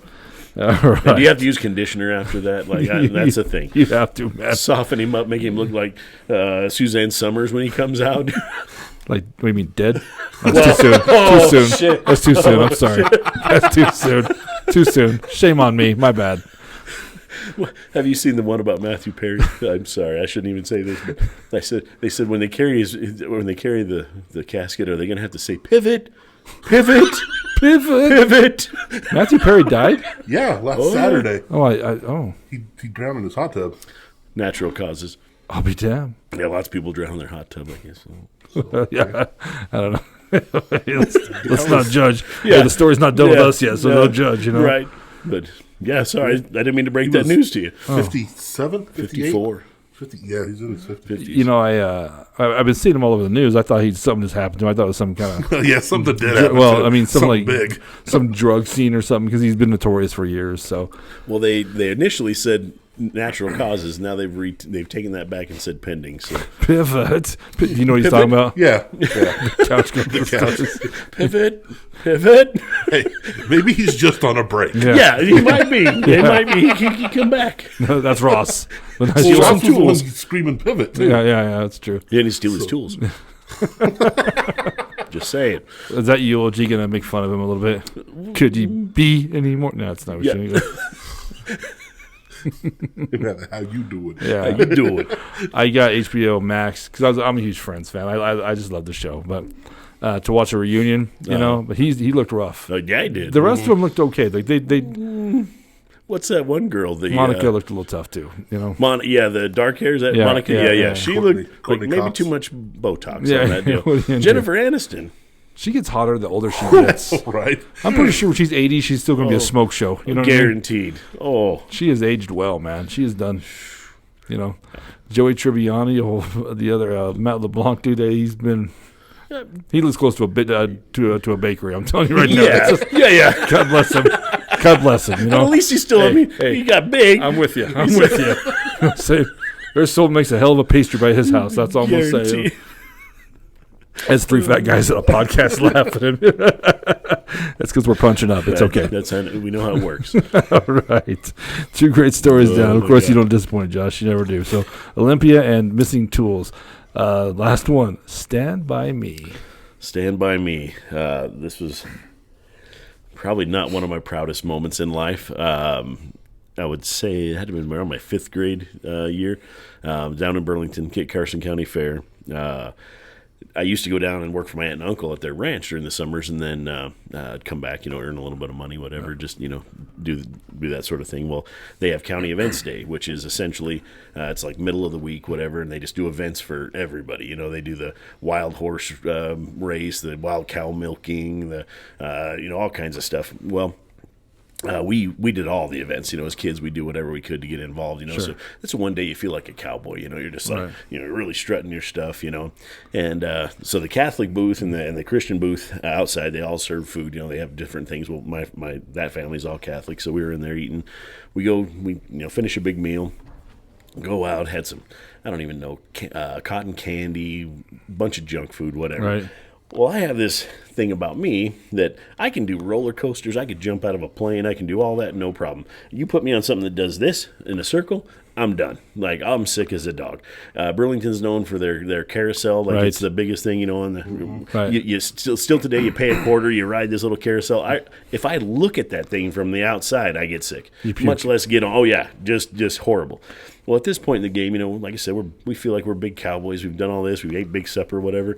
All right. And do you have to use conditioner after that? Like that's a thing. You have to, man. Soften him up, make him look like Suzanne Summers when he comes out. Like, what do you mean, dead? That's too soon. Too soon. Shit. That's too soon. I'm sorry. That's too soon. Too soon. Shame on me. My bad. Have you seen the one about Matthew Perry? I'm sorry, I shouldn't even say this, but they said when they carry the casket, are they going to have to say pivot, pivot, pivot, pivot? Matthew Perry died? Yeah, last Saturday. Oh. He drowned in his hot tub. Natural causes. I'll be damned. Yeah, lots of people drown in their hot tub, I guess. Yeah, I don't know. let's not judge. Yeah. Hey, the story's not done with us yet, so no judge, you know? Right. But, yeah, sorry, I didn't mean to break that news to you. 57? 54. 50, yeah, he's in his 50s. You know, I've been seeing him all over the news. I thought something just happened to him. I thought it was some kind of... yeah, something did happen. Well, I mean, something like big. Some drug scene or something, because he's been notorious for years, so... Well, they initially said natural causes. Now they've taken that back and said pending. So pivot. You know what he's talking about? Yeah. Couch couches. Pivot. Hey, maybe he's just on a break. Yeah, he might be. It might be. He can come back. No, that's Ross. Ross was the one screaming pivot, too. Yeah, that's true. He didn't steal his tools. Just saying. Is that you, OG, going to make fun of him a little bit? Could he be anymore? No, it's not what you're going How you doing? Yeah, how you doing? I got HBO Max because I'm a huge Friends fan. I just love the show, but to watch a reunion, you know, but he looked rough. Yeah, he did. The rest of them looked okay. Like they what's that one girl? Monica looked a little tough too. You know, the dark hair. Is that Monica? Yeah. She looked like maybe too much Botox on that deal. Jennifer Aniston. She gets hotter the older she gets. Right. I'm pretty sure when she's 80, she's still going to be a smoke show. You know, guaranteed. What I mean? Oh, she has aged well, man. She is done. You know, Joey Tribbiani, the other Matt LeBlanc dude, he lives close to a bakery. I'm telling you right now. Yeah. God bless him. God bless him. You know, at least he's still. He got big. I'm with you. Say, there's someone makes a hell of a pastry by his house. That's all I'm gonna say. As three fat guys at a podcast laughing at him. That's because we're punching up. It's okay. We know how it works. All right. Two great stories down. Of course, you don't disappoint, Josh. You never do. So, Olympia and missing tools. Last one. Stand By Me. Stand By Me. This was probably not one of my proudest moments in life. I would say it had to have been around my fifth grade year down in Burlington, Kit Carson County Fair. I used to go down and work for my aunt and uncle at their ranch during the summers, and then I'd come back, earn a little bit of money, whatever, just, do that sort of thing. Well, they have County Events Day, which is essentially, it's like middle of the week, whatever, and they just do events for everybody. They do the wild horse race, the wild cow milking, the all kinds of stuff. Well, we did all the events, as kids. We do whatever we could to get involved, Sure. So that's one day you feel like a cowboy, you're just like, really strutting your stuff, And so the Catholic booth and the Christian booth outside, they all serve food. They have different things. Well, that family's all Catholic, so we were in there eating. We finish a big meal, go out, had some, I don't even know, cotton candy, bunch of junk food, whatever. Right. Well, I have this thing about me that I can do roller coasters. I could jump out of a plane. I can do all that, no problem. You put me on something that does this in a circle, I'm done. Like, I'm sick as a dog. Burlington's known for their carousel. Like, it's the biggest thing, and you still today, you pay a quarter, you ride this little carousel. If I look at that thing from the outside, I get sick. Much less get on. Oh, yeah, just horrible. Well, at this point in the game, like I said, we feel like we're big cowboys. We've done all this. We ate big supper, whatever.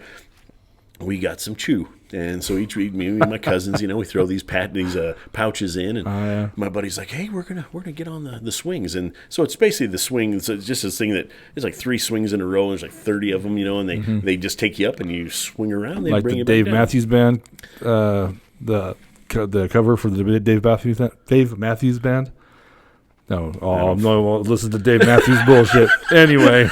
We got some chew, and so each week, me and my cousins, we throw these pouches in, and my buddy's like, "Hey, we're gonna get on the swings," and so it's basically the swing. It's just this thing that is like 3 swings in a row. And there's like 30 of them, and they just take you up and you swing around. They like bring the you back Dave down. Matthews Band, the cover for the Dave Matthews Band. No, listen to Dave Matthews bullshit. Anyway.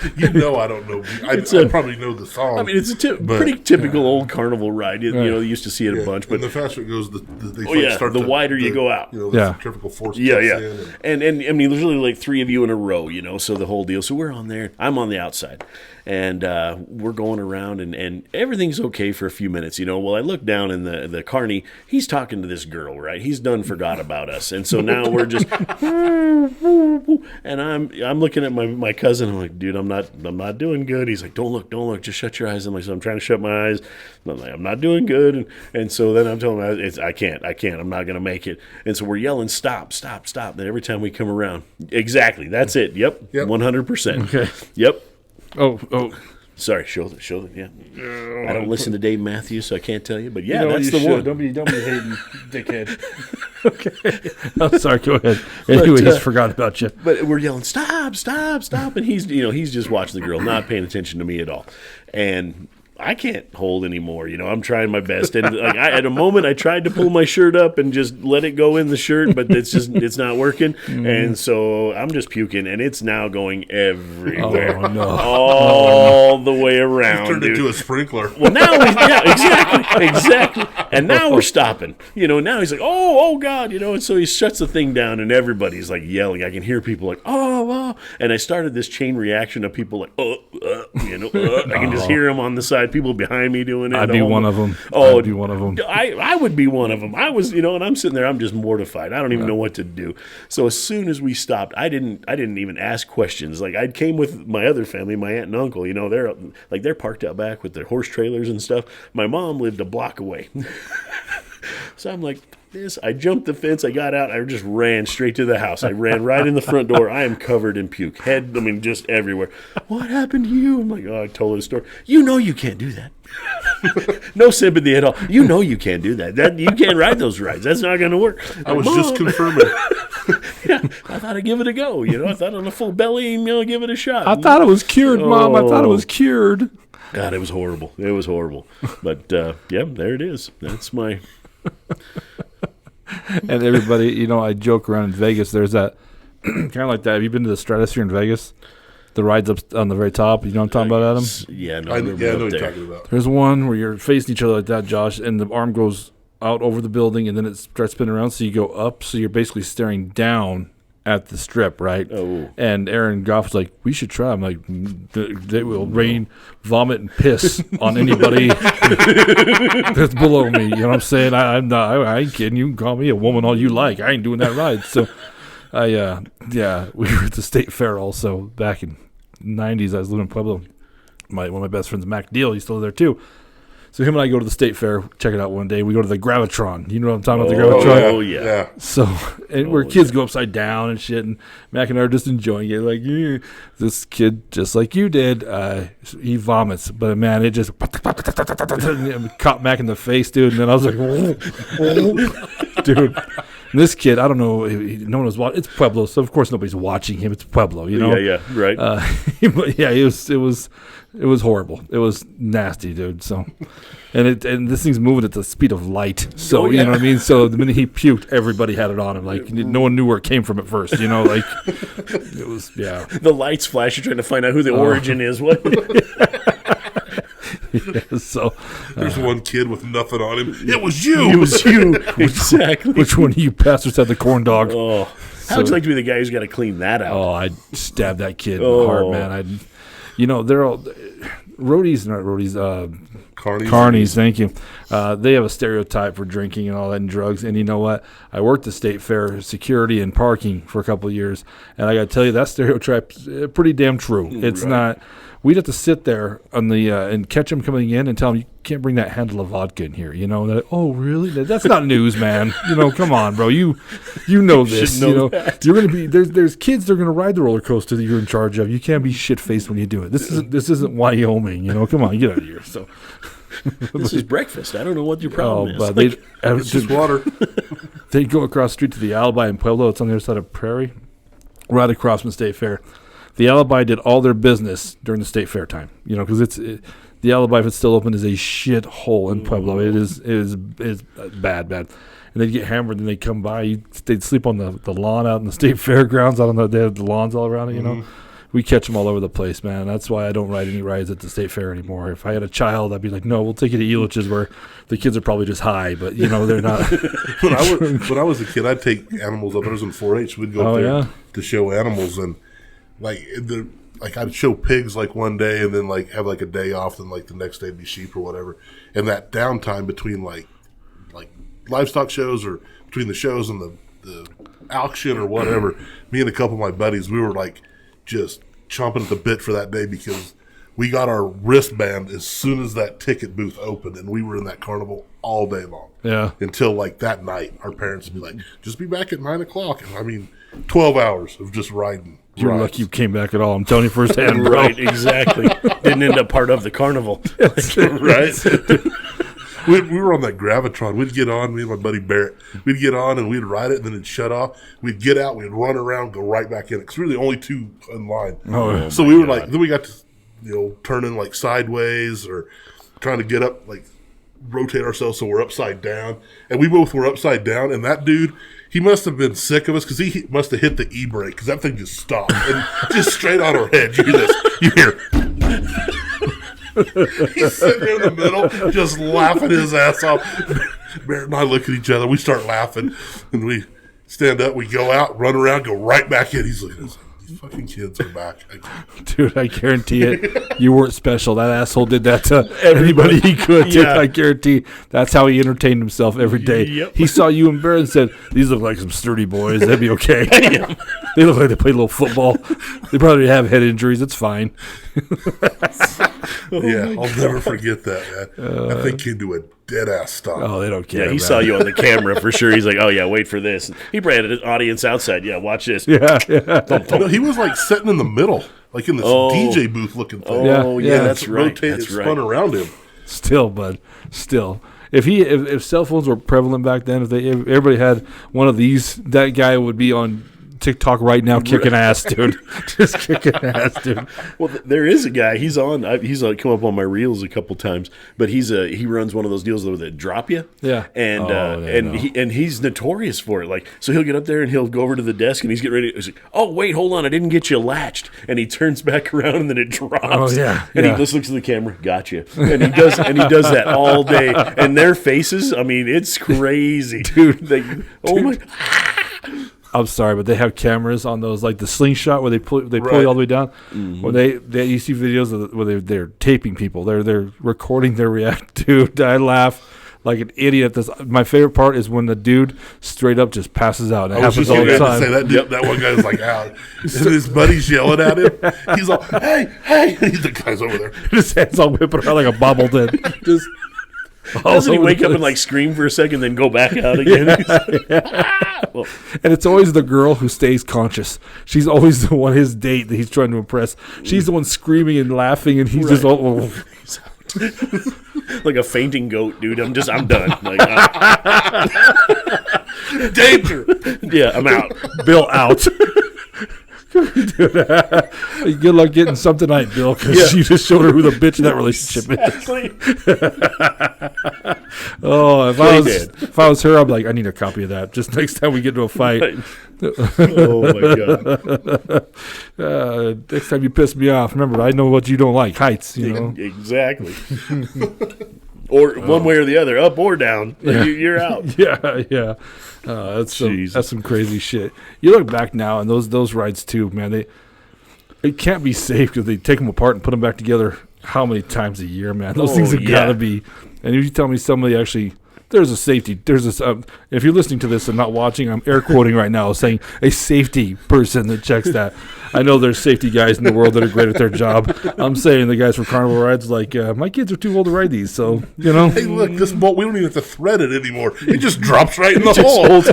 I don't know. I probably know the song. I mean, it's a pretty typical old carnival ride. You used to see it a bunch. But and the faster it goes, the wider you go out. The centrifugal force. And I mean, there's really like 3 of you in a row. So the whole deal. So we're on there. I'm on the outside, and we're going around, and everything's okay for a few minutes, Well, I look down in the carny. He's talking to this girl, right? He's done forgot about us, and so now we're just, and I'm looking at my cousin. I'm like, dude, I'm not doing good. He's like, don't look, just shut your eyes. I'm like, so I'm trying to shut my eyes. I'm like, I'm not doing good, and so then I'm telling him, I can't. I'm not gonna make it. And so we're yelling, stop. And every time we come around, exactly, that's it. Yep. 100%. Okay. Yep. Oh. Sorry, shoulder. Yeah. I don't listen to Dave Matthews, so I can't tell you. But yeah, that's the one. Don't be hating, dickhead. Okay. I'm sorry. Go ahead. Anyway, he's forgot about you. But we're yelling, stop, and he's just watching the girl, not paying attention to me at all, and I can't hold anymore. I'm trying my best. And at a moment, I tried to pull my shirt up and just let it go in the shirt, but it's not working. And so I'm just puking, and it's now going everywhere. Oh, no. All the way around. Turned into a sprinkler. Well, now, exactly. And now we're stopping. Now he's like, oh, God, and so he shuts the thing down, and everybody's like yelling. I can hear people like, oh. And I started this chain reaction of people like, I can just hear them on the side. People behind me doing it. I'd be one of them. Oh, I'd be one of them. I would be one of them. I was, and I'm sitting there. I'm just mortified. I don't even know what to do. So as soon as we stopped, I didn't even ask questions. Like I came with my other family, my aunt and uncle. They're parked out back with their horse trailers and stuff. My mom lived a block away. So I'm like, I jumped the fence. I got out. I just ran straight to the house. I ran right in the front door. I am covered in puke. Just everywhere. What happened to you? I'm like, I told her the story. You can't do that. No sympathy at all. You can't do that. You can't ride those rides. That's not going to work. I was just confirming. Yeah, I thought I'd give it a go. I thought on a full belly, give it a shot. I thought it was cured, Mom. I thought it was cured. God, it was horrible. But, there it is. That's my... And everybody, I joke around in Vegas. There's that kind of like that. Have you been to the Stratosphere in Vegas? The rides up on the very top. You know what I'm talking about, Adam? Yeah, no, I know what you're talking about. There's one where you're facing each other like that, Josh, and the arm goes out over the building, and then it starts spinning around. So you go up. So you're basically staring down at the strip, right? Oh. And Aaron Goff was like, we should try. I'm like, they will rain, vomit, and piss on anybody that's below me. You know what I'm saying? I ain't kidding. You can call me a woman all you like. I ain't doing that ride. So, we were at the State Fair also back in the 90s. I was living in Pueblo. One of my best friends, Mac Deal, he's still there too. So him and I go to the State Fair, check it out one day. We go to the Gravitron. You know what I'm talking about, the Gravitron? Oh, yeah. So, where kids go upside down and shit, and Mac and I are just enjoying it. Like, this kid, just like you did, he vomits. But, man, it just caught Mac in the face, dude. And then I was like, dude. And this kid, I don't know, no one was watching. It's Pueblo, so of course nobody's watching him. It's Pueblo, Yeah, right. But yeah, it was horrible. It was nasty, dude. So, and this thing's moving at the speed of light. So you know what I mean. So the minute he puked, everybody had it on him. Like no one knew where it came from at first. Like it was The lights flash. You're trying to find out who the origin is. What? Yeah, so there's one kid with nothing on him. It was you. It was you. Exactly. Which one of you bastards had the corn dog? Oh, how would you like to be the guy who's got to clean that out? Oh, I'd stab that kid in the heart, man. They're all roadies, not roadies. Carnies, thank you. They have a stereotype for drinking and all that and drugs. And you know what? I worked the State Fair security and parking for a couple of years, and I got to tell you that stereotype's pretty damn true. It's not. We'd have to sit there on the and catch them coming in and tell them you can't bring that handle of vodka in here. Oh really? That's not news, man. Come on, bro. You know this. You're gonna be there's kids that are gonna ride the roller coaster that you're in charge of. You can't be shit faced when you do it. This isn't Wyoming. Come on, get out of here. So this is breakfast. I don't know what your problem is. But it's just water. They go across the street to the Alibi in Pueblo. It's on the other side of Prairie, right across from State Fair. The Alibi did all their business during the State Fair time, because the Alibi, if it's still open, is a shit hole in Pueblo. It is bad. And they'd get hammered and they'd come by. They'd sleep on the lawn out in the State Fairgrounds. They have the lawns all around it, We catch them all over the place, man. That's why I don't ride any rides at the State Fair anymore. If I had a child, I'd be like, no, we'll take you to Elitch's where the kids are probably just high, but, they're not. When I was a kid, I'd take animals up. I was in 4-H. We'd go up there to show animals, and like like I'd show pigs like one day and then like have like a day off, then like the next day it'd be sheep or whatever. And that downtime between like livestock shows or between the shows and the auction or whatever, me and a couple of my buddies, we were like just chomping at the bit for that day because we got our wristband as soon as that ticket booth opened, and we were in that carnival all day long. Yeah. Until like that night, our parents would be like, just be back at 9 o'clock. And I mean, 12 hours of just riding. You're lucky you came back at all. I'm telling you firsthand, bro. Right, exactly. Didn't end up part of the carnival. Right? We were on that Gravitron. We'd get on, me and my buddy Barrett. We'd get on and we'd ride it, and then it'd shut off. We'd get out, we'd run around, go right back in it. Because we were the only two in line. So we were like, then we got to, turn in like sideways or trying to get up, like rotate ourselves so we're upside down. And we both were upside down, and that dude, he must have been sick of us because he must have hit the e-brake because that thing just stopped. And just straight on our head, you hear this. You hear. He's sitting there in the middle, just laughing his ass off. Barrett and I look at each other. We start laughing, and we stand up. We go out, run around, go right back in. He's looking at us like, these fucking kids are back. Dude, I guarantee it. You weren't special. That asshole did that to anybody he could. Dude, I guarantee that's how he entertained himself every day. Yep. He saw you and Barrett and said, these look like some sturdy boys. That'd be okay. They look like they played a little football. They probably have head injuries. It's fine. I'll never forget that, man. That thing came to a dead-ass stop. Oh, they don't care. Yeah, he saw you on the camera for sure. He's like, oh, yeah, wait for this. He probably had an audience outside. Yeah, watch this. Yeah. No, he was like sitting in the middle, like in this DJ booth looking thing. That's right. It spun around him. Still, bud. Still. If cell phones were prevalent back then, if everybody had one of these, that guy would be on TikTok right now kicking ass, dude. Just kicking ass, dude. Well, there is a guy. He's on. He's come up on my reels a couple times, but he runs one of those deals that drop you. Yeah. And he's notorious for it. Like, so he'll get up there and he'll go over to the desk and he's getting ready. He's like, oh wait, hold on, I didn't get you latched. And he turns back around and then it drops. Oh yeah. And he just looks at the camera, gotcha. And he does that all day. And their faces, I mean, it's crazy, dude. Oh my. I'm sorry, but they have cameras on those, like the slingshot where they pull you all the way down. Mm-hmm. When you see videos where they're taping people, they're recording their react. Dude, I laugh like an idiot. My favorite part is when the dude straight up just passes out. It happens all the time. Say that one guy is like out, and his buddy's yelling at him. He's like, hey! The guy's over there. His hands all whipping around like a bobblehead. Just. Doesn't he wake up and like scream for a second, then go back out again? Well, and it's always the girl who stays conscious. She's always the one, his date that he's trying to impress. She's the one screaming and laughing, and he's just like a fainting goat, dude. I'm done. Like, danger. Yeah, I'm out. Bill out. Dude, good luck getting some tonight, Bill, because you just showed her who the bitch in that relationship is. Oh, if I was her, I'd be like, I need a copy of that. Just next time we get into a fight. Right. Oh my god! Next time you piss me off, remember I know what you don't like: heights. You know exactly. Or one way or the other, up or down. You're out. Yeah. That's some crazy shit. You look back now, and those rides too, man. It can't be safe because they take them apart and put them back together. How many times a year, man? Those things have got to be. And if you tell me somebody actually, there's a safety. If you're listening to this and not watching, I'm air quoting right now, saying a safety person that checks that. I know there's safety guys in the world that are great at their job. I'm saying the guys from Carnival Rides, like, my kids are too old to ride these, so, you know. Hey, look, this bolt, we don't even have to thread it anymore. It just drops right in the hole.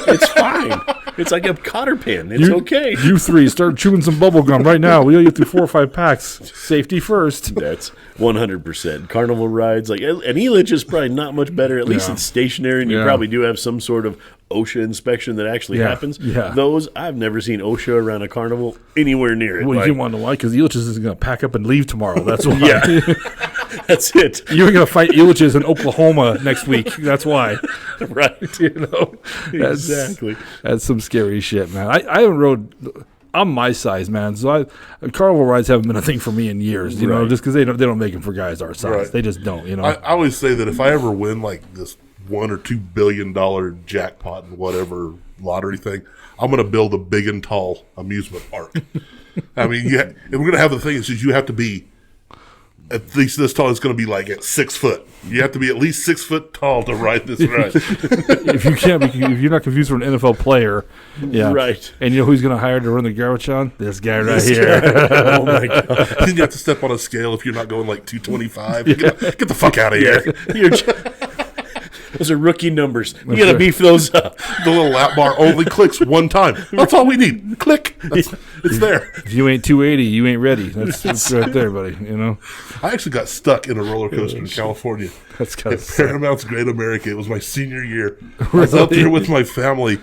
It's fine. It's like a cotter pin. It's okay. You three, start chewing some bubble gum right now. We'll get through 4 or 5 packs. Safety first. That's 100%. Carnival Rides, like, and Elitch is probably not much better. At least it's stationary, and you probably do have some sort of OSHA inspection that actually happens. Yeah. Those, I've never seen OSHA around a carnival anywhere near it. Well, you want to know why? Because Elitch's is going to pack up and leave tomorrow. That's why. That's it. You're going to fight Elitch's in Oklahoma next week. That's why. Right. Exactly. That's some scary shit, man. I haven't rode. I'm my size, man. So Carnival Rides haven't been a thing for me in years, you know, just because they don't make them for guys our size. Right. They just don't, you know. I always say that if I ever win like this $1 or $2 billion jackpot and whatever lottery thing, I'm going to build a big and tall amusement park. I mean, and we're going to have the thing is you have to be at least this tall. It's going to be like at 6 foot. You have to be at least 6 foot tall to ride this ride. If you're not confused for an NFL player, yeah, right. And you know who's going to hire to run the garbage on? This guy right here. Oh my god! Then you have to step on a scale if you're not going like 225. Get the fuck out of here. Those are rookie numbers. You got to beef those up. The little lap bar only clicks one time. That's all we need. Click. It's there. If you ain't 280, you ain't ready. That's right there, buddy. You know. I actually got stuck in a roller coaster in California. That's kind at of Paramount's Great America. It was my senior year. I was out there with my family,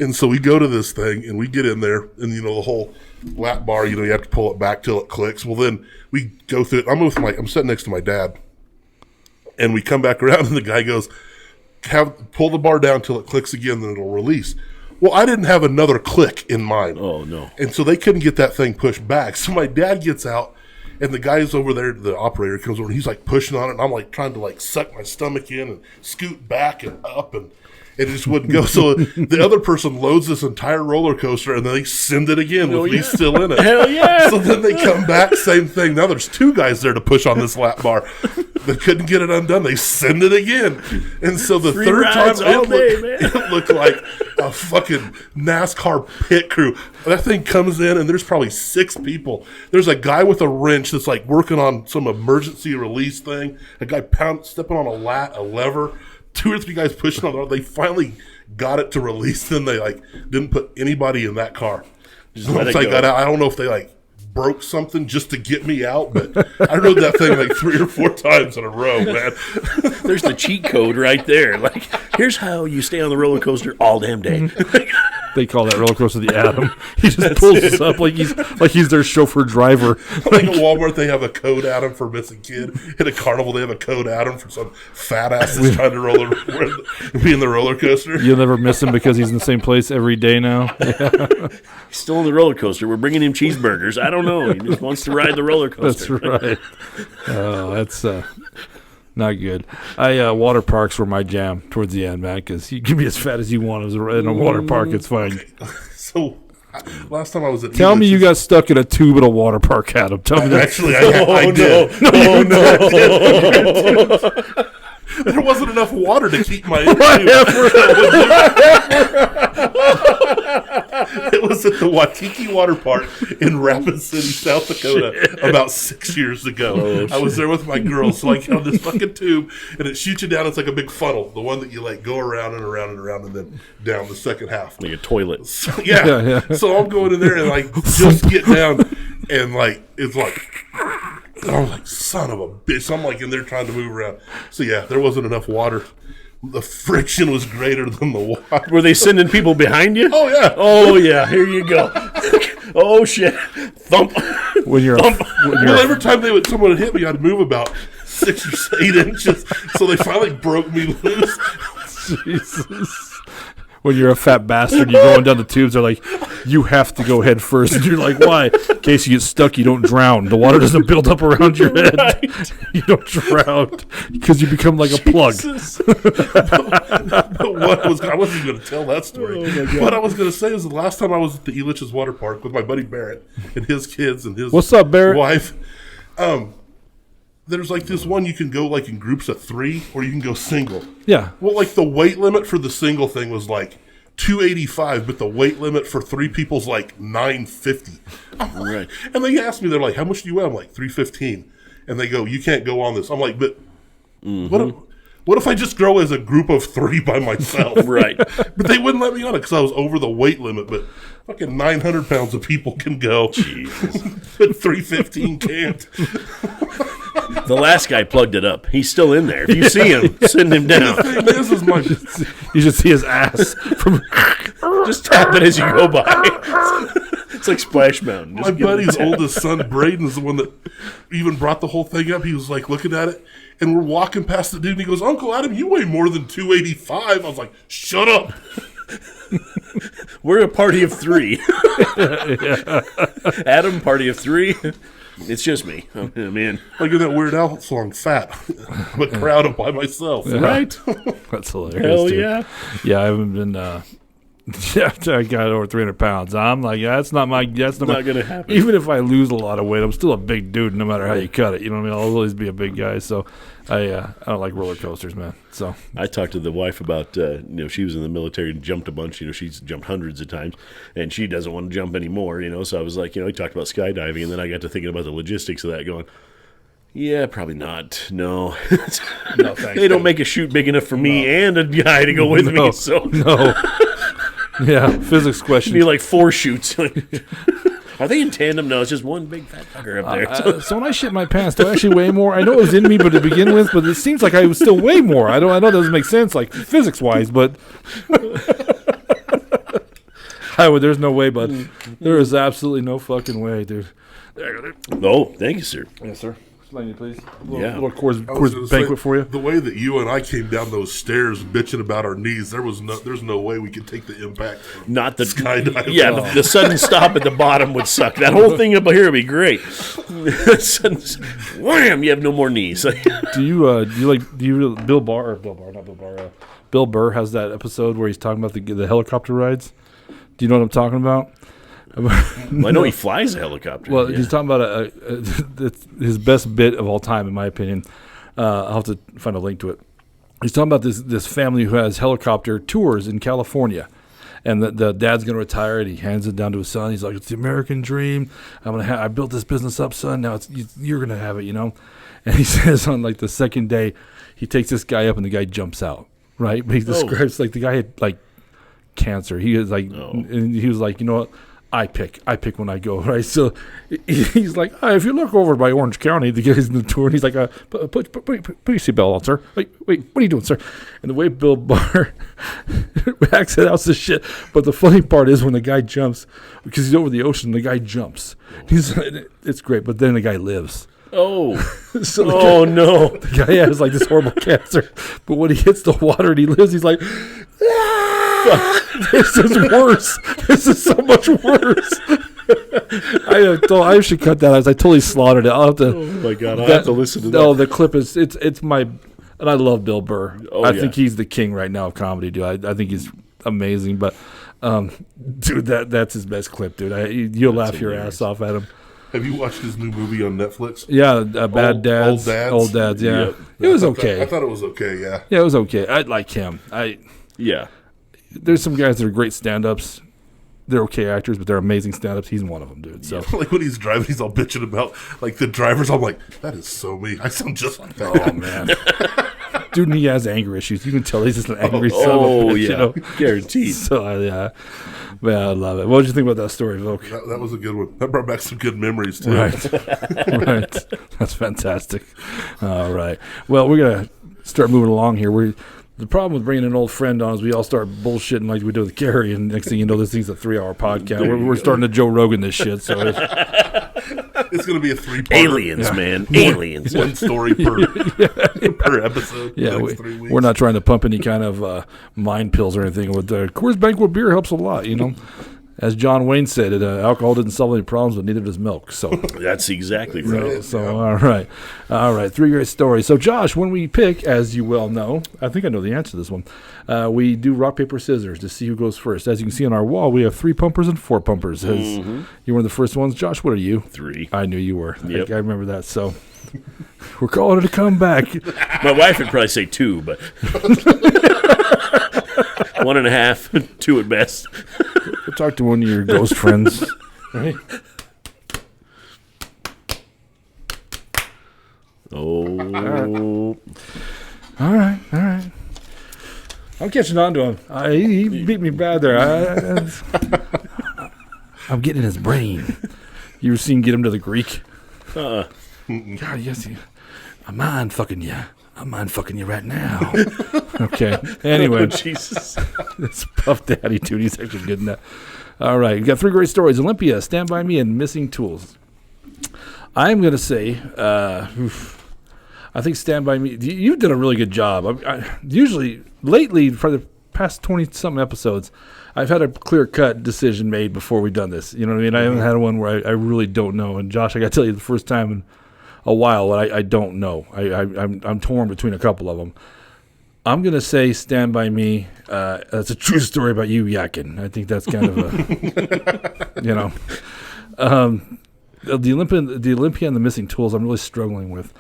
and so we go to this thing and we get in there, and you know the whole lap bar. You know you have to pull it back till it clicks. Well, then we go through it. I'm sitting next to my dad, and we come back around, and the guy goes, pull the bar down till it clicks again, then it'll release. Well, I didn't have another click in mind. Oh, no. And so they couldn't get that thing pushed back. So my dad gets out, and the guy's over there, the operator comes over, and he's like pushing on it, and I'm like trying to like suck my stomach in and scoot back and up, and it just wouldn't go. So the other person loads this entire roller coaster, and then they send it again with me still in it. Hell yeah! So then they come back, same thing. Now there's 2 guys there to push on this lap bar. They couldn't get it undone. They send it again. And so the 3 third time, it looked like a fucking NASCAR pit crew. That thing comes in, and there's probably 6 people. There's a guy with a wrench that's like working on some emergency release thing. A guy stepping on a lever. 2 or 3 guys pushing on it. They finally got it to release. Then they like didn't put anybody in that car. Once I got out, I don't know if they like broke something just to get me out, but I rode that thing like 3 or 4 times in a row, man. There's the cheat code right there. Like, here's how you stay on the roller coaster all damn day. They call that roller coaster the Atom. He just pulls us up like he's their chauffeur driver. Like at Walmart, they have a code Atom for missing kid. At a carnival, they have a code Atom for some fat ass that's trying to be in the roller coaster. You'll never miss him because he's in the same place every day now. Yeah. He's still on the roller coaster. We're bringing him cheeseburgers. I don't know. He just wants to ride the roller coaster. That's right. Oh, that's not good. Water parks were my jam towards the end, man, because you can be as fat as you want in a water park. It's fine. Okay. So last time I was at Tell me you got stuck in a tube at a water park, Adam. Tell me that. Actually, I did. No. There wasn't enough water to keep my It was at the Waikiki Water Park in Rapid City, South Dakota, about 6 years ago. I was there with my girls, so I get on this fucking tube, and it shoots you down. It's like a big funnel, the one that you like go around and around and around, and then down the second half. Like a toilet. So, yeah. So I'm going in there and like just get down, and like it's like. I was like, son of a bitch. So I'm like in there trying to move around. So yeah, there wasn't enough water. The friction was greater than the water. Were they sending people behind you? Oh yeah. Oh yeah. Here you go. Oh shit. Thump. Every time someone would hit me, I'd move about 6 or 8 inches. So they finally broke me loose. Jesus. When you're a fat bastard, you're going down the tubes, they're like, you have to go head first. And you're like, why? In case you get stuck, you don't drown. The water doesn't build up around your head. Right. You don't drown because you become like a plug. I wasn't going to tell that story. Oh what I was going to say is the last time I was at the Elitch's Water Park with my buddy Barrett and his kids and his What's up, Barrett? wife, there's like this one you can go like in groups of 3 or you can go single. Yeah. Well, like the weight limit for the single thing was like 285, but the weight limit for 3 people's like 950. Right. And they asked me, they're like, how much do you weigh? I'm like 315. And they go, you can't go on this. I'm like, but what if I just go as a group of 3 by myself? Right. But they wouldn't let me on it because I was over the weight limit. But fucking 900 pounds of people can go. Jesus. But 315 can't. The last guy plugged it up. He's still in there. If you see him, send him down. This is my. You should see his ass from. Just tap it as you go by. It's like Splash Mountain. My buddy's oldest son, Braden, is the one that even brought the whole thing up. He was like looking at it, and we're walking past the dude, and he goes, Uncle Adam, you weigh more than 285. I was like, shut up. We're a party of 3. Adam, party of 3. It's just me. I'm in. Like in that Weird Al song, Fat. I'm a crowd by myself. Right? That's hilarious. Hell dude. yeah. Yeah, I haven't been Yeah, I got over 300 pounds. I'm like, that's not not going to happen. Even if I lose a lot of weight, I'm still a big dude no matter how you cut it. You know what I mean? I'll always be a big guy. So I don't like roller coasters, man. So I talked to the wife about, she was in the military and jumped a bunch. She's jumped hundreds of times, and she doesn't want to jump anymore, So I was like, we talked about skydiving, and then I got to thinking about the logistics of that going, yeah, probably not. No. no, thanks. They don't make a chute big enough for me and a guy to go with me. So no. Yeah, physics question. Need like 4 chutes. Are they in tandem? No, it's just one big fat fucker up there. So when I shit my pants, do I actually weigh more? I know it was in me, but to begin with, but it seems like I would still weigh more. I know it doesn't make sense, like physics wise, but there's no way, bud. There is absolutely no fucking way, dude. Oh, thank you, sir. Yes, sir. Explain it, please. Little Coors banquet for you. The way that you and I came down those stairs bitching about our knees, there's no way we could take the impact. Not the skydiving. Yeah, the sudden stop at the bottom would suck. That whole thing up here would be great. Wham! You have no more knees. Bill Burr has that episode where he's talking about the helicopter rides. Do you know what I'm talking about? I know he flies a helicopter. Well, he's talking about his best bit of all time, in my opinion. I'll have to find a link to it. He's talking about this family who has helicopter tours in California, and the dad's going to retire, and he hands it down to his son. He's like, "It's the American dream. I built this business up, son. Now you're going to have it, And he says on like the second day, he takes this guy up, and the guy jumps out. Right? But he describes like the guy had like cancer. He was like, and he was like, you know what? I pick when I go, right? So he's like, if you look over by Orange County, the guy's in the tour, and he's like, put your seatbelt on, sir. Wait, what are you doing, sir? And the way Bill Barr acts it out the shit. But the funny part is when the guy jumps, because he's over the ocean, the guy jumps. It's great, but then the guy lives. Oh. So no. The guy has like this horrible cancer, but when he hits the water and he lives, he's like, this is worse. This is so much worse. I should cut that out. I totally slaughtered it. I'll have to. Oh my god! I have to listen to that. No, the clip is it's my, and I love Bill Burr. I think he's the king right now of comedy, dude. I think he's amazing. But, dude, that's his best clip, dude. You'll laugh your ass off at him. Have you watched his new movie on Netflix? Yeah, Bad Dads. Old Dads, yeah. Yep. It was okay. I thought it was okay, yeah. Yeah, it was okay. I like him. There's some guys that are great stand-ups. They're okay actors, but they're amazing stand-ups. He's one of them, dude. So, like when he's driving, he's all bitching about like the drivers. I'm like, that is so me. I sound just like that. Oh man, dude, and he has anger issues. You can tell he's just an angry son of a bitch, guaranteed. So yeah, man, I love it. What did you think about that story, Volk? That was a good one. That brought back some good memories too. Right, right. That's fantastic. All right. Well, we're gonna start moving along here. The problem with bringing an old friend on is we all start bullshitting like we do with Gary, and next thing you know, this thing's a 3-hour podcast. We're starting to Joe Rogan this shit. So it's going to be a 3-part. Aliens, man. Aliens. One story per episode. Yeah, we're not trying to pump any kind of mind pills or anything. With Coors Banquet beer helps a lot, As John Wayne said, alcohol didn't solve any problems, but neither does milk. So that's exactly right. So all right, 3 great stories. So Josh, when we pick, as you well know, I think I know the answer to this one. We do rock paper scissors to see who goes first. As you can see on our wall, we have 3 pumpers and 4 pumpers. You were the first ones. Josh, what are you? 3. I knew you were. Yep. I remember that. So we're calling it a comeback. My wife would probably say 2, but 1.5, 2 at best. Go talk to one of your ghost friends. Right? Oh. All right. I'm catching on to him. He beat me bad there. I'm getting in his brain. You ever seen Get Him to the Greek? God, yes. I'm mind fucking you. I'm mind fucking you right now. Okay. Anyway. Oh, Jesus. It's Puff Daddy, dude. He's actually good in that. All right. We got 3 great stories. Olympia, Stand By Me, and Missing Tools. I'm going to say, I think Stand By Me, you've done a really good job. Usually, lately, for the past 20-something episodes, I've had a clear-cut decision made before we've done this. You know what I mean? I haven't had one where I really don't know. And Josh, I got to tell you, the first time in a while, I don't know. I'm torn between a couple of them. I'm going to say Stand By Me. That's a true story about you yakking. I think that's kind of a, the Olympia and the missing tools I'm really struggling with.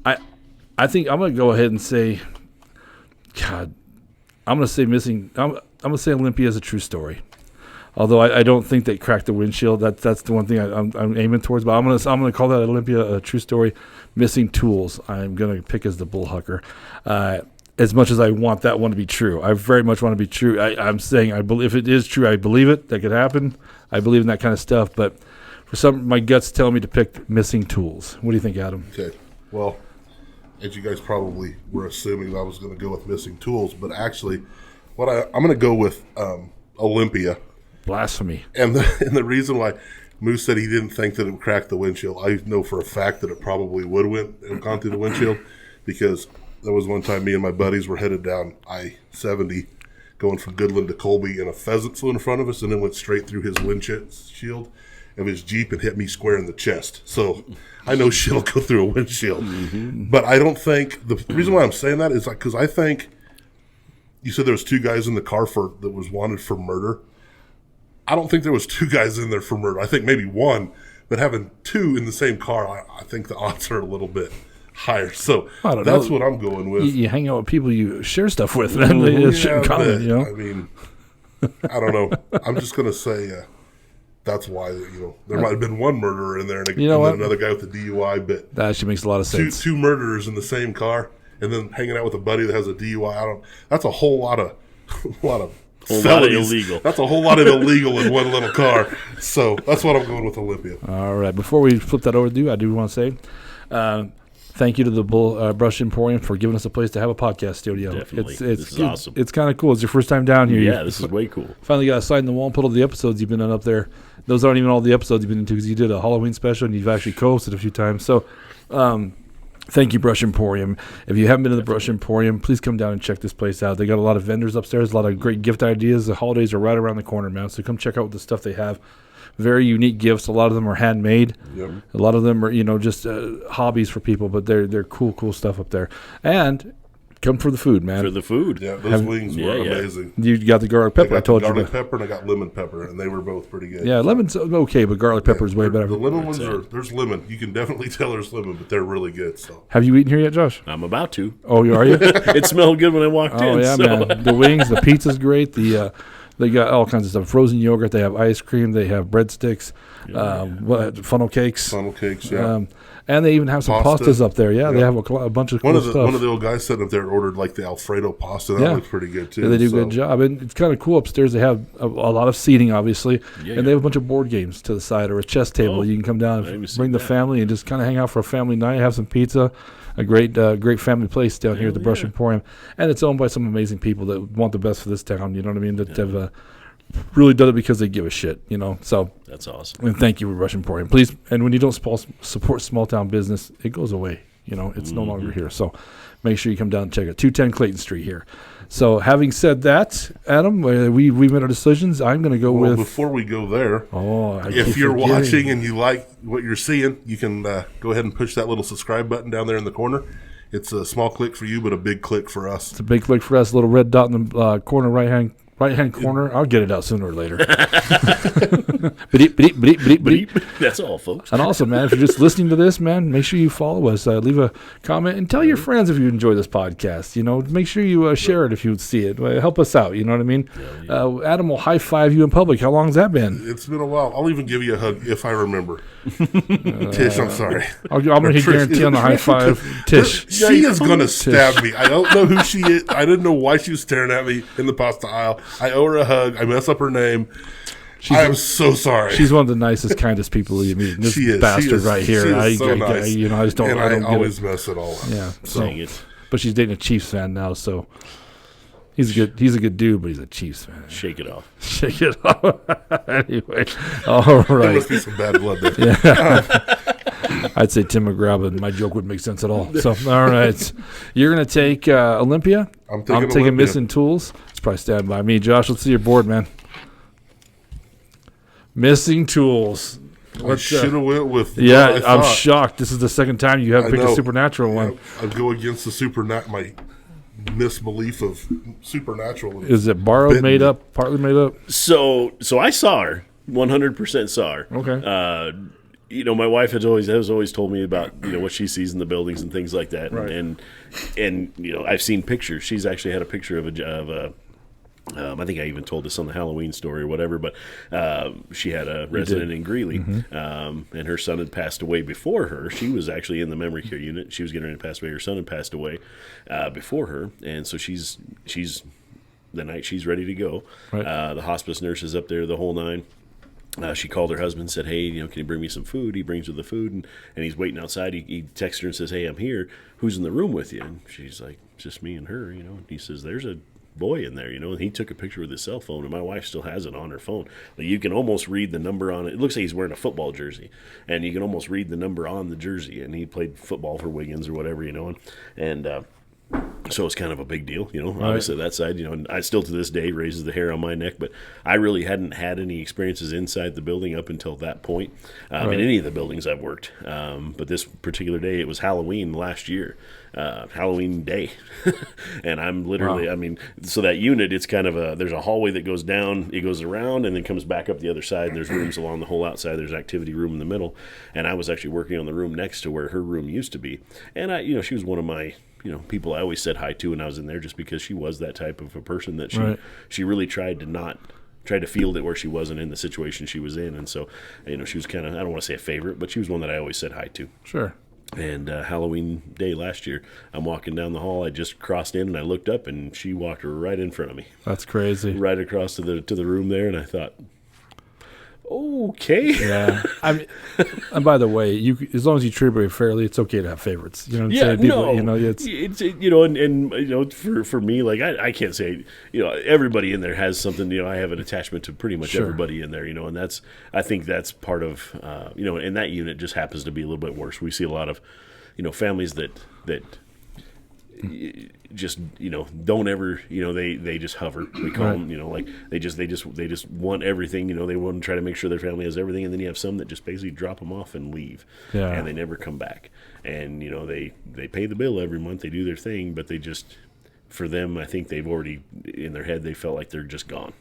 I think I'm going to go ahead and say, God, I'm going to say I'm going to say Olympia is a true story. Although I don't think they cracked the windshield. That's the one thing I'm aiming towards. But I'm gonna call that Olympia a true story. Missing tools, I'm gonna pick as the Bullhucker. As much as I want that one to be true, I very much want to be true. I'm saying I believe if it is true, I believe it. That could happen. I believe in that kind of stuff. But for my guts tell me to pick missing tools. What do you think, Adam? Okay. Well, as you guys probably were assuming, I was going to go with missing tools, but actually, I'm going to go with Olympia. Blasphemy. And the reason why Moose said he didn't think that it would crack the windshield, I know for a fact that it probably would have gone through the windshield, because there was one time me and my buddies were headed down I-70 going from Goodland to Colby, and a pheasant flew in front of us and then went straight through his windshield of his Jeep and hit me square in the chest. So I know shit'll go through a windshield. Mm-hmm. But I don't think, the reason why I'm saying that is because I think, you said there was 2 guys in the car that was wanted for murder. I don't think there was 2 guys in there for murder. I think maybe 1, but having 2 in the same car, I think the odds are a little bit higher. So that's what I'm going with. You hang out with people you share stuff with, man. It's shit in common, I mean, I don't know. I'm just going to say that's why, there might have been 1 murderer in there and another guy with a DUI, but that actually makes a lot of sense. Two murderers in the same car and then hanging out with a buddy that has a DUI. That's a whole lot of illegal. That's a whole lot of illegal in one little car. So that's what I'm going with Olympia. All right. Before we flip that over to you, I do want to say thank you to the Brush Emporium for giving us a place to have a podcast studio. Definitely. This is awesome. It's kind of cool. It's your first time down here. Yeah, this is way cool. Finally got a sign on the wall and put all the episodes you've been on up there. Those aren't even all the episodes you've been into because you did a Halloween special and you've actually co-hosted a few times. So thank you, Brush Emporium. If you haven't been to the Brush Emporium, please come down and check this place out. They got a lot of vendors upstairs, a lot of great gift ideas. The holidays are right around the corner, man. So come check out the stuff they have. Very unique gifts. A lot of them are handmade. Yep. A lot of them are, just hobbies for people, but they're cool stuff up there. And come for the food, man. For the food. Yeah, those wings were amazing. You got the garlic pepper, I told you. Garlic pepper, and I got lemon pepper, and they were both pretty good. Yeah, lemon's okay, but garlic pepper is way better. The lemon ones there's lemon. You can definitely tell there's lemon, but they're really good. So, have you eaten here yet, Josh? I'm about to. Oh, are you? It smelled good when I walked in. Oh, yeah, man. The wings, the pizza's great. They got all kinds of stuff. Frozen yogurt. They have ice cream. They have breadsticks. Funnel cakes. Yeah. And they even have some pastas up there. Yeah, they have a bunch of cool stuff. One of the old guys sitting up there ordered like the Alfredo pasta. That looks pretty good too. Yeah, they do a good job. And it's kind of cool upstairs. They have a lot of seating, obviously. And they have a bunch of board games to the side or a chess table. You can come down and bring the family and just kind of hang out for a family night, have some pizza. A great family place down here at the Brush Emporium. And it's owned by some amazing people that want the best for this town. You know what I mean? That have really done it because they give a shit, So that's awesome. And thank you, Brush Emporium. Please, and when you don't support small town business, it goes away. It's no longer here. So make sure you come down and check it. 210 Clayton Street here. So having said that, Adam, we made our decisions. I'm going to go with. Before we go there, if you're watching and you like what you're seeing, you can go ahead and push that little subscribe button down there in the corner. It's a small click for you, but a big click for us. It's a big click for us. A little red dot in the corner right-hand corner. I'll get it out sooner or later. That's all, folks. And also, man, if you're just listening to this, man, make sure you follow us. Leave a comment and tell your friends if you enjoy this podcast. Make sure you share it if you see it. Help us out. You know what I mean? Adam will high five you in public. How long has that been? It's been a while. I'll even give you a hug if I remember. Tish, I'm sorry. I'm going to guarantee on the high five. Tish. She is going to stab me. I don't know who she is. I didn't know why she was staring at me in the pasta aisle. I owe her a hug. I mess up her name. I am so sorry. She's one of the nicest, kindest people you meet. This bastard right here. She is so nice. I just don't. And I don't always mess it all up. Yeah. Dang it. But she's dating a Chiefs fan now, so he's a good dude, but he's a Chiefs fan. Shake it off. Shake it off. Anyway, all right. There must be some bad blood there. Yeah. I'd say Tim McGraw, but my joke wouldn't make sense at all. So, all right. You're going to take Olympia. I'm taking Missing Tools. It's probably Stand By Me. Josh, let's see your board, man. Missing Tools. I should have went with. Yeah, I'm shocked. This is the second time you have picked a supernatural one. I'd go against the misbelief of supernatural. Is it borrowed, made up, partly made up? So I saw her, 100% saw her. Okay. My wife has always told me about what she sees in the buildings and things like that, Right. and I've seen pictures. She's actually had a picture of a I think I even told this on the Halloween story or whatever, but she had a resident in Greeley, and her son had passed away before her. She was actually in the memory care unit. She was getting ready to pass away. Her son had passed away before her, and so she's the night she's ready to go. Right. The hospice nurse is up there the whole nine. She called her husband and said, hey, can you bring me some food? He brings her the food, and he's waiting outside. He texts her and says, hey, I'm here. Who's in the room with you? And she's like, just me and her, And he says, there's a boy in there, and he took a picture with his cell phone, and my wife still has it on her phone. Like, you can almost read the number on it. It looks like he's wearing a football jersey, and you can almost read the number on the jersey, and he played football for Wiggins or whatever, and so it's kind of a big deal, obviously that side, and I still to this day raises the hair on my neck, but I really hadn't had any experiences inside the building up until that point, in any of the buildings I've worked. But this particular day, it was Halloween last year, Halloween day. And I'm literally, so that unit, it's kind of there's a hallway that goes down, it goes around and then comes back up the other side. And there's rooms along the whole outside. There's an activity room in the middle. And I was actually working on the room next to where her room used to be. And she was one of my, people I always said hi to when I was in there, just because she was that type of a person that she really tried to field it where she wasn't in the situation she was in. And so, she was kind of, I don't want to say a favorite, but she was one that I always said hi to. Sure. And Halloween day last year, I'm walking down the hall. I just crossed in and I looked up, and she walked right in front of me. That's crazy. Right across to the room there, and I thought, okay. Yeah. And by the way, as long as you treat everybody fairly, it's okay to have favorites. You know what I'm saying? People, for me, like I can't say, everybody in there has something. I have an attachment to pretty much everybody in there. And I think that's part of, and that unit just happens to be a little bit worse. We see a lot of, families that just don't ever they just hover. We call them like they just want everything. They want to try to make sure their family has everything, and then you have some that just basically drop them off and leave, and they never come back. And they pay the bill every month, they do their thing, but they just, for them, I think they've already in their head they felt like they're just gone.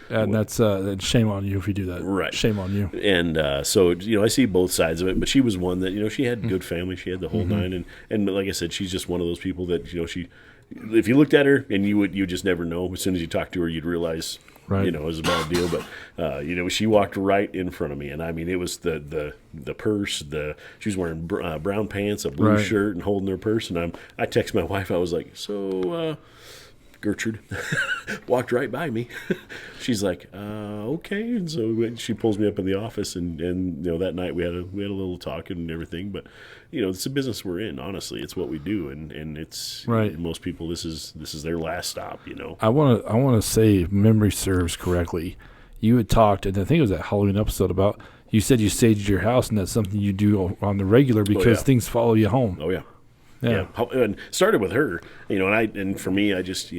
And that's shame on you if you do that. Right, shame on you. And so I see both sides of it, but she was one that she had good family, she had the whole nine, and like I said, she's just one of those people that she, if you looked at her and you just never know. As soon as you talk to her, you'd realize it was a bad deal. But she walked right in front of me, and it was the purse. She was wearing brown pants, a blue shirt, and holding her purse. And I text my wife. I was like, so Gertrude walked right by me. She's like, okay. And so she pulls me up in the office, and that night we had a little talk and everything. But it's a business we're in. Honestly, it's what we do, and it's most people. This is their last stop. I want to say, if memory serves correctly, you had talked, and I think it was that Halloween episode about. You said you saged your house, and that's something you do on the regular because things follow you home. Oh yeah. Yeah, and started with her, and for me, I just,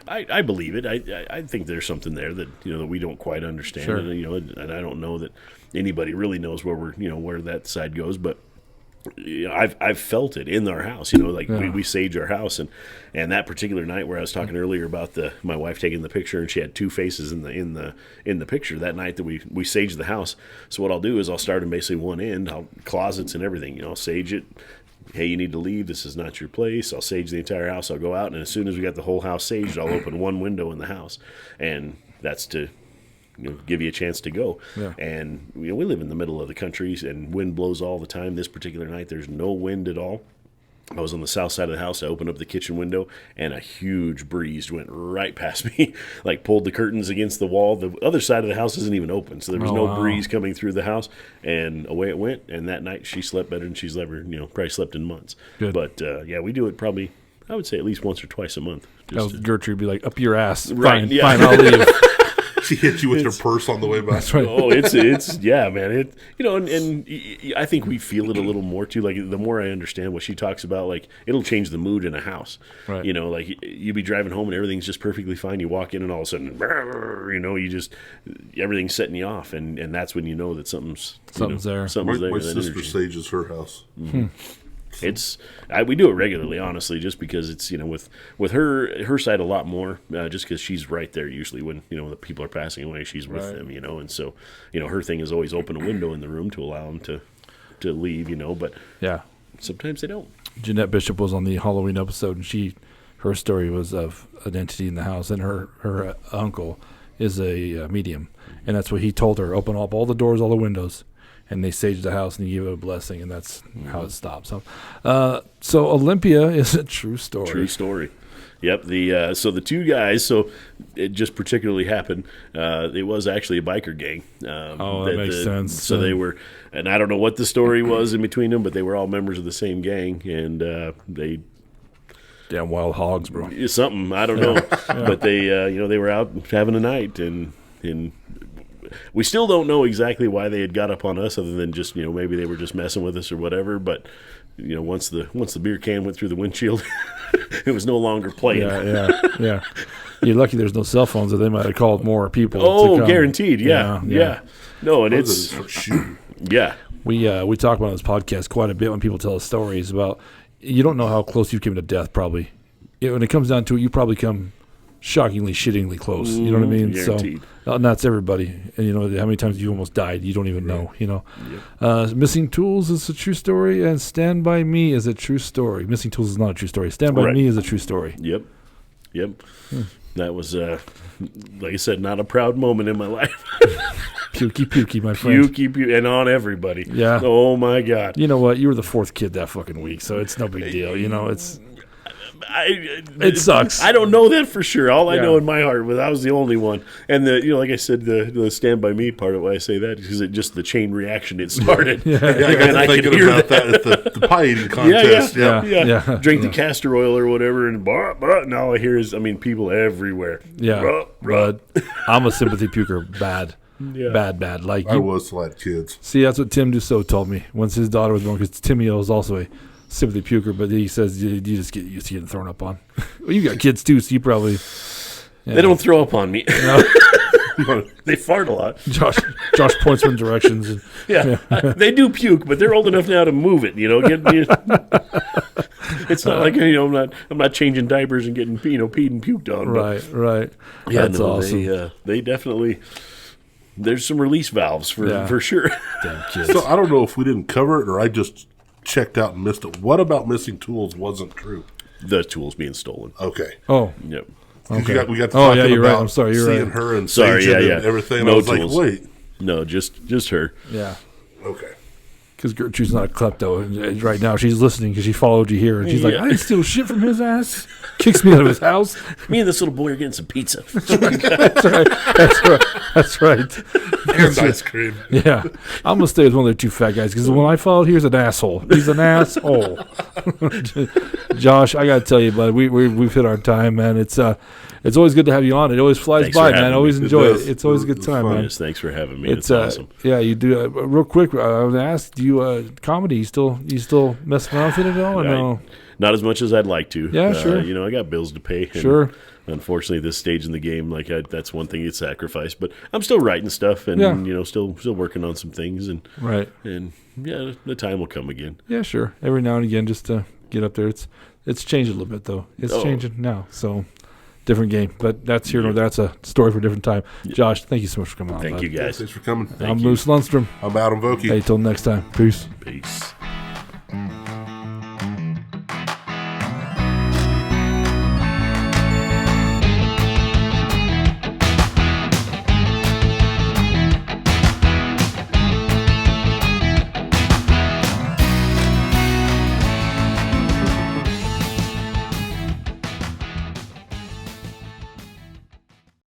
I believe it. I think there's something there that that we don't quite understand, and I don't know that anybody really knows where where that side goes, but I've felt it in our house, we sage our house, and that particular night where I was talking earlier about my wife taking the picture, and she had two faces in the picture that night that we saged the house. So what I'll do is I'll start in basically one end, closets and everything, I'll sage it. Hey, you need to leave. This is not your place. I'll sage the entire house. I'll go out, and as soon as we got the whole house saged, I'll open one window in the house, and that's to give you a chance to go. Yeah. And we live in the middle of the country, and wind blows all the time. This particular night, there's no wind at all. I was on the south side of the house. I opened up the kitchen window, and a huge breeze went right past me, like pulled the curtains against the wall. The other side of the house isn't even open, so there was no breeze coming through the house, and away it went. And that night, she slept better than she's ever, probably slept in months. Good. But, we do it probably, I would say at least once or twice a month. Gertrude be like, up your ass. Right, fine, I'll leave. She hit you with her purse on the way back. That's right. Oh, it's yeah, man. And I think we feel it a little more too. Like the more I understand what she talks about, like it'll change the mood in a house. Right. Like you be driving home and everything's just perfectly fine. You walk in and all of a sudden, you just everything's setting you off, and that's when you know that something's there. Something's there. My sister sages her house. Mm-hmm. We do it regularly, honestly, just because it's, with her side a lot more, just because she's right there usually when, the people are passing away, she's with them, and so, her thing is always open a window in the room to allow them to leave, but sometimes they don't. Jeanette Bishop was on the Halloween episode, and her story was of an entity in the house, and her uncle is a medium, and that's what he told her: open up all the doors, all the windows, and they saged the house and he gave it a blessing, and that's how it stopped. So Olympia is a true story. True story. Yep. So the two guys. So it just particularly happened. It was actually a biker gang. That makes sense. So they were, and I don't know what the story was in between them, but they were all members of the same gang, and they. Damn wild hogs, bro. Something, I don't know. But they, they were out having a night, and we still don't know exactly why they had got up on us, other than just, maybe they were just messing with us or whatever. But, once the beer can went through the windshield, it was no longer playing. Yeah. You're lucky there's no cell phones, or they might have called more people. Oh, guaranteed. Yeah. No, and it's yeah. We talk about on this podcast quite a bit when people tell us stories about. You don't know how close you came to death, probably. When it comes down to it, you probably come shockingly, shittingly close. You know what I mean? Guaranteed. So, and that's everybody. And how many times you almost died, you don't even know, Yep. Missing Tools is a true story, and Stand By Me is a true story. Missing Tools is not a true story. Stand By Me is a true story. Yep. That was, like I said, not a proud moment in my life. Pukey, my friend. Pukey, and on everybody. Yeah. Oh, my God. You know what? You were the fourth kid that fucking week, so it's no big deal. It sucks. I don't know that for sure. All I know in my heart was I was the only one. And like I said, the Stand By Me part of why I say that is because just the chain reaction it started. I could hear about that at the pie eating contest. Yeah. Drink the castor oil or whatever, and and all I hear is, people everywhere. Yeah, but I'm a sympathy puker. Bad. Yeah. Bad. Like I was like kids. See, that's what Tim Dussault told me once his daughter was born, because Timmy is also a sympathy puker, but he says you just get used to getting thrown up on. Well, you got kids too, so you probably. They don't throw up on me. They fart a lot. Josh points in directions. And, they do puke, but they're old enough now to move it. It's not like I'm not changing diapers and getting peed and puked on. Right. Yeah, that's awesome. They definitely. There's some release valves for sure. Damn kids. So I don't know if we didn't cover it or I just checked out and missed it. What about Missing Tools wasn't true? The tools being stolen. Okay. Oh. Yep. Okay. We got to talking you're about right. I'm sorry, you're seeing right. her and Sage and everything. No I was tools. like, wait. No, just her. Yeah. Okay. Because Gertrude's not a klepto. And right now she's listening because she followed you here. And she's like, I didn't steal shit from his ass. Kicks me out of his house. Me and this little boy are getting some pizza. That's right. And ice cream. Yeah. I'm going to stay with one of the two fat guys because when I followed, here's an asshole. He's an asshole. Josh, I got to tell you, bud, we've hit our time, man. It's always good to have you on. It always flies by, man. I always enjoy it. It's always a good time, man. Yes, thanks for having me. It's awesome. Yeah, you do. Real quick, I was asked, do you comedy? You still messing around with it at all? Or no? Not as much as I'd like to. Yeah, sure. I got bills to pay. And sure. Unfortunately, this stage in the game, that's one thing you'd sacrifice. But I'm still writing stuff, and still working on some things, and the time will come again. Yeah, sure. Every now and again, just to get up there. It's changed a little bit though. It's changing now, so. Different game, but that's that's a story for a different time. Josh, thank you so much for coming on. Thank you, guys. Thanks for coming. I'm Moose Lundstrom. I'm Adam Vokey. Hey, till next time. Peace. Peace.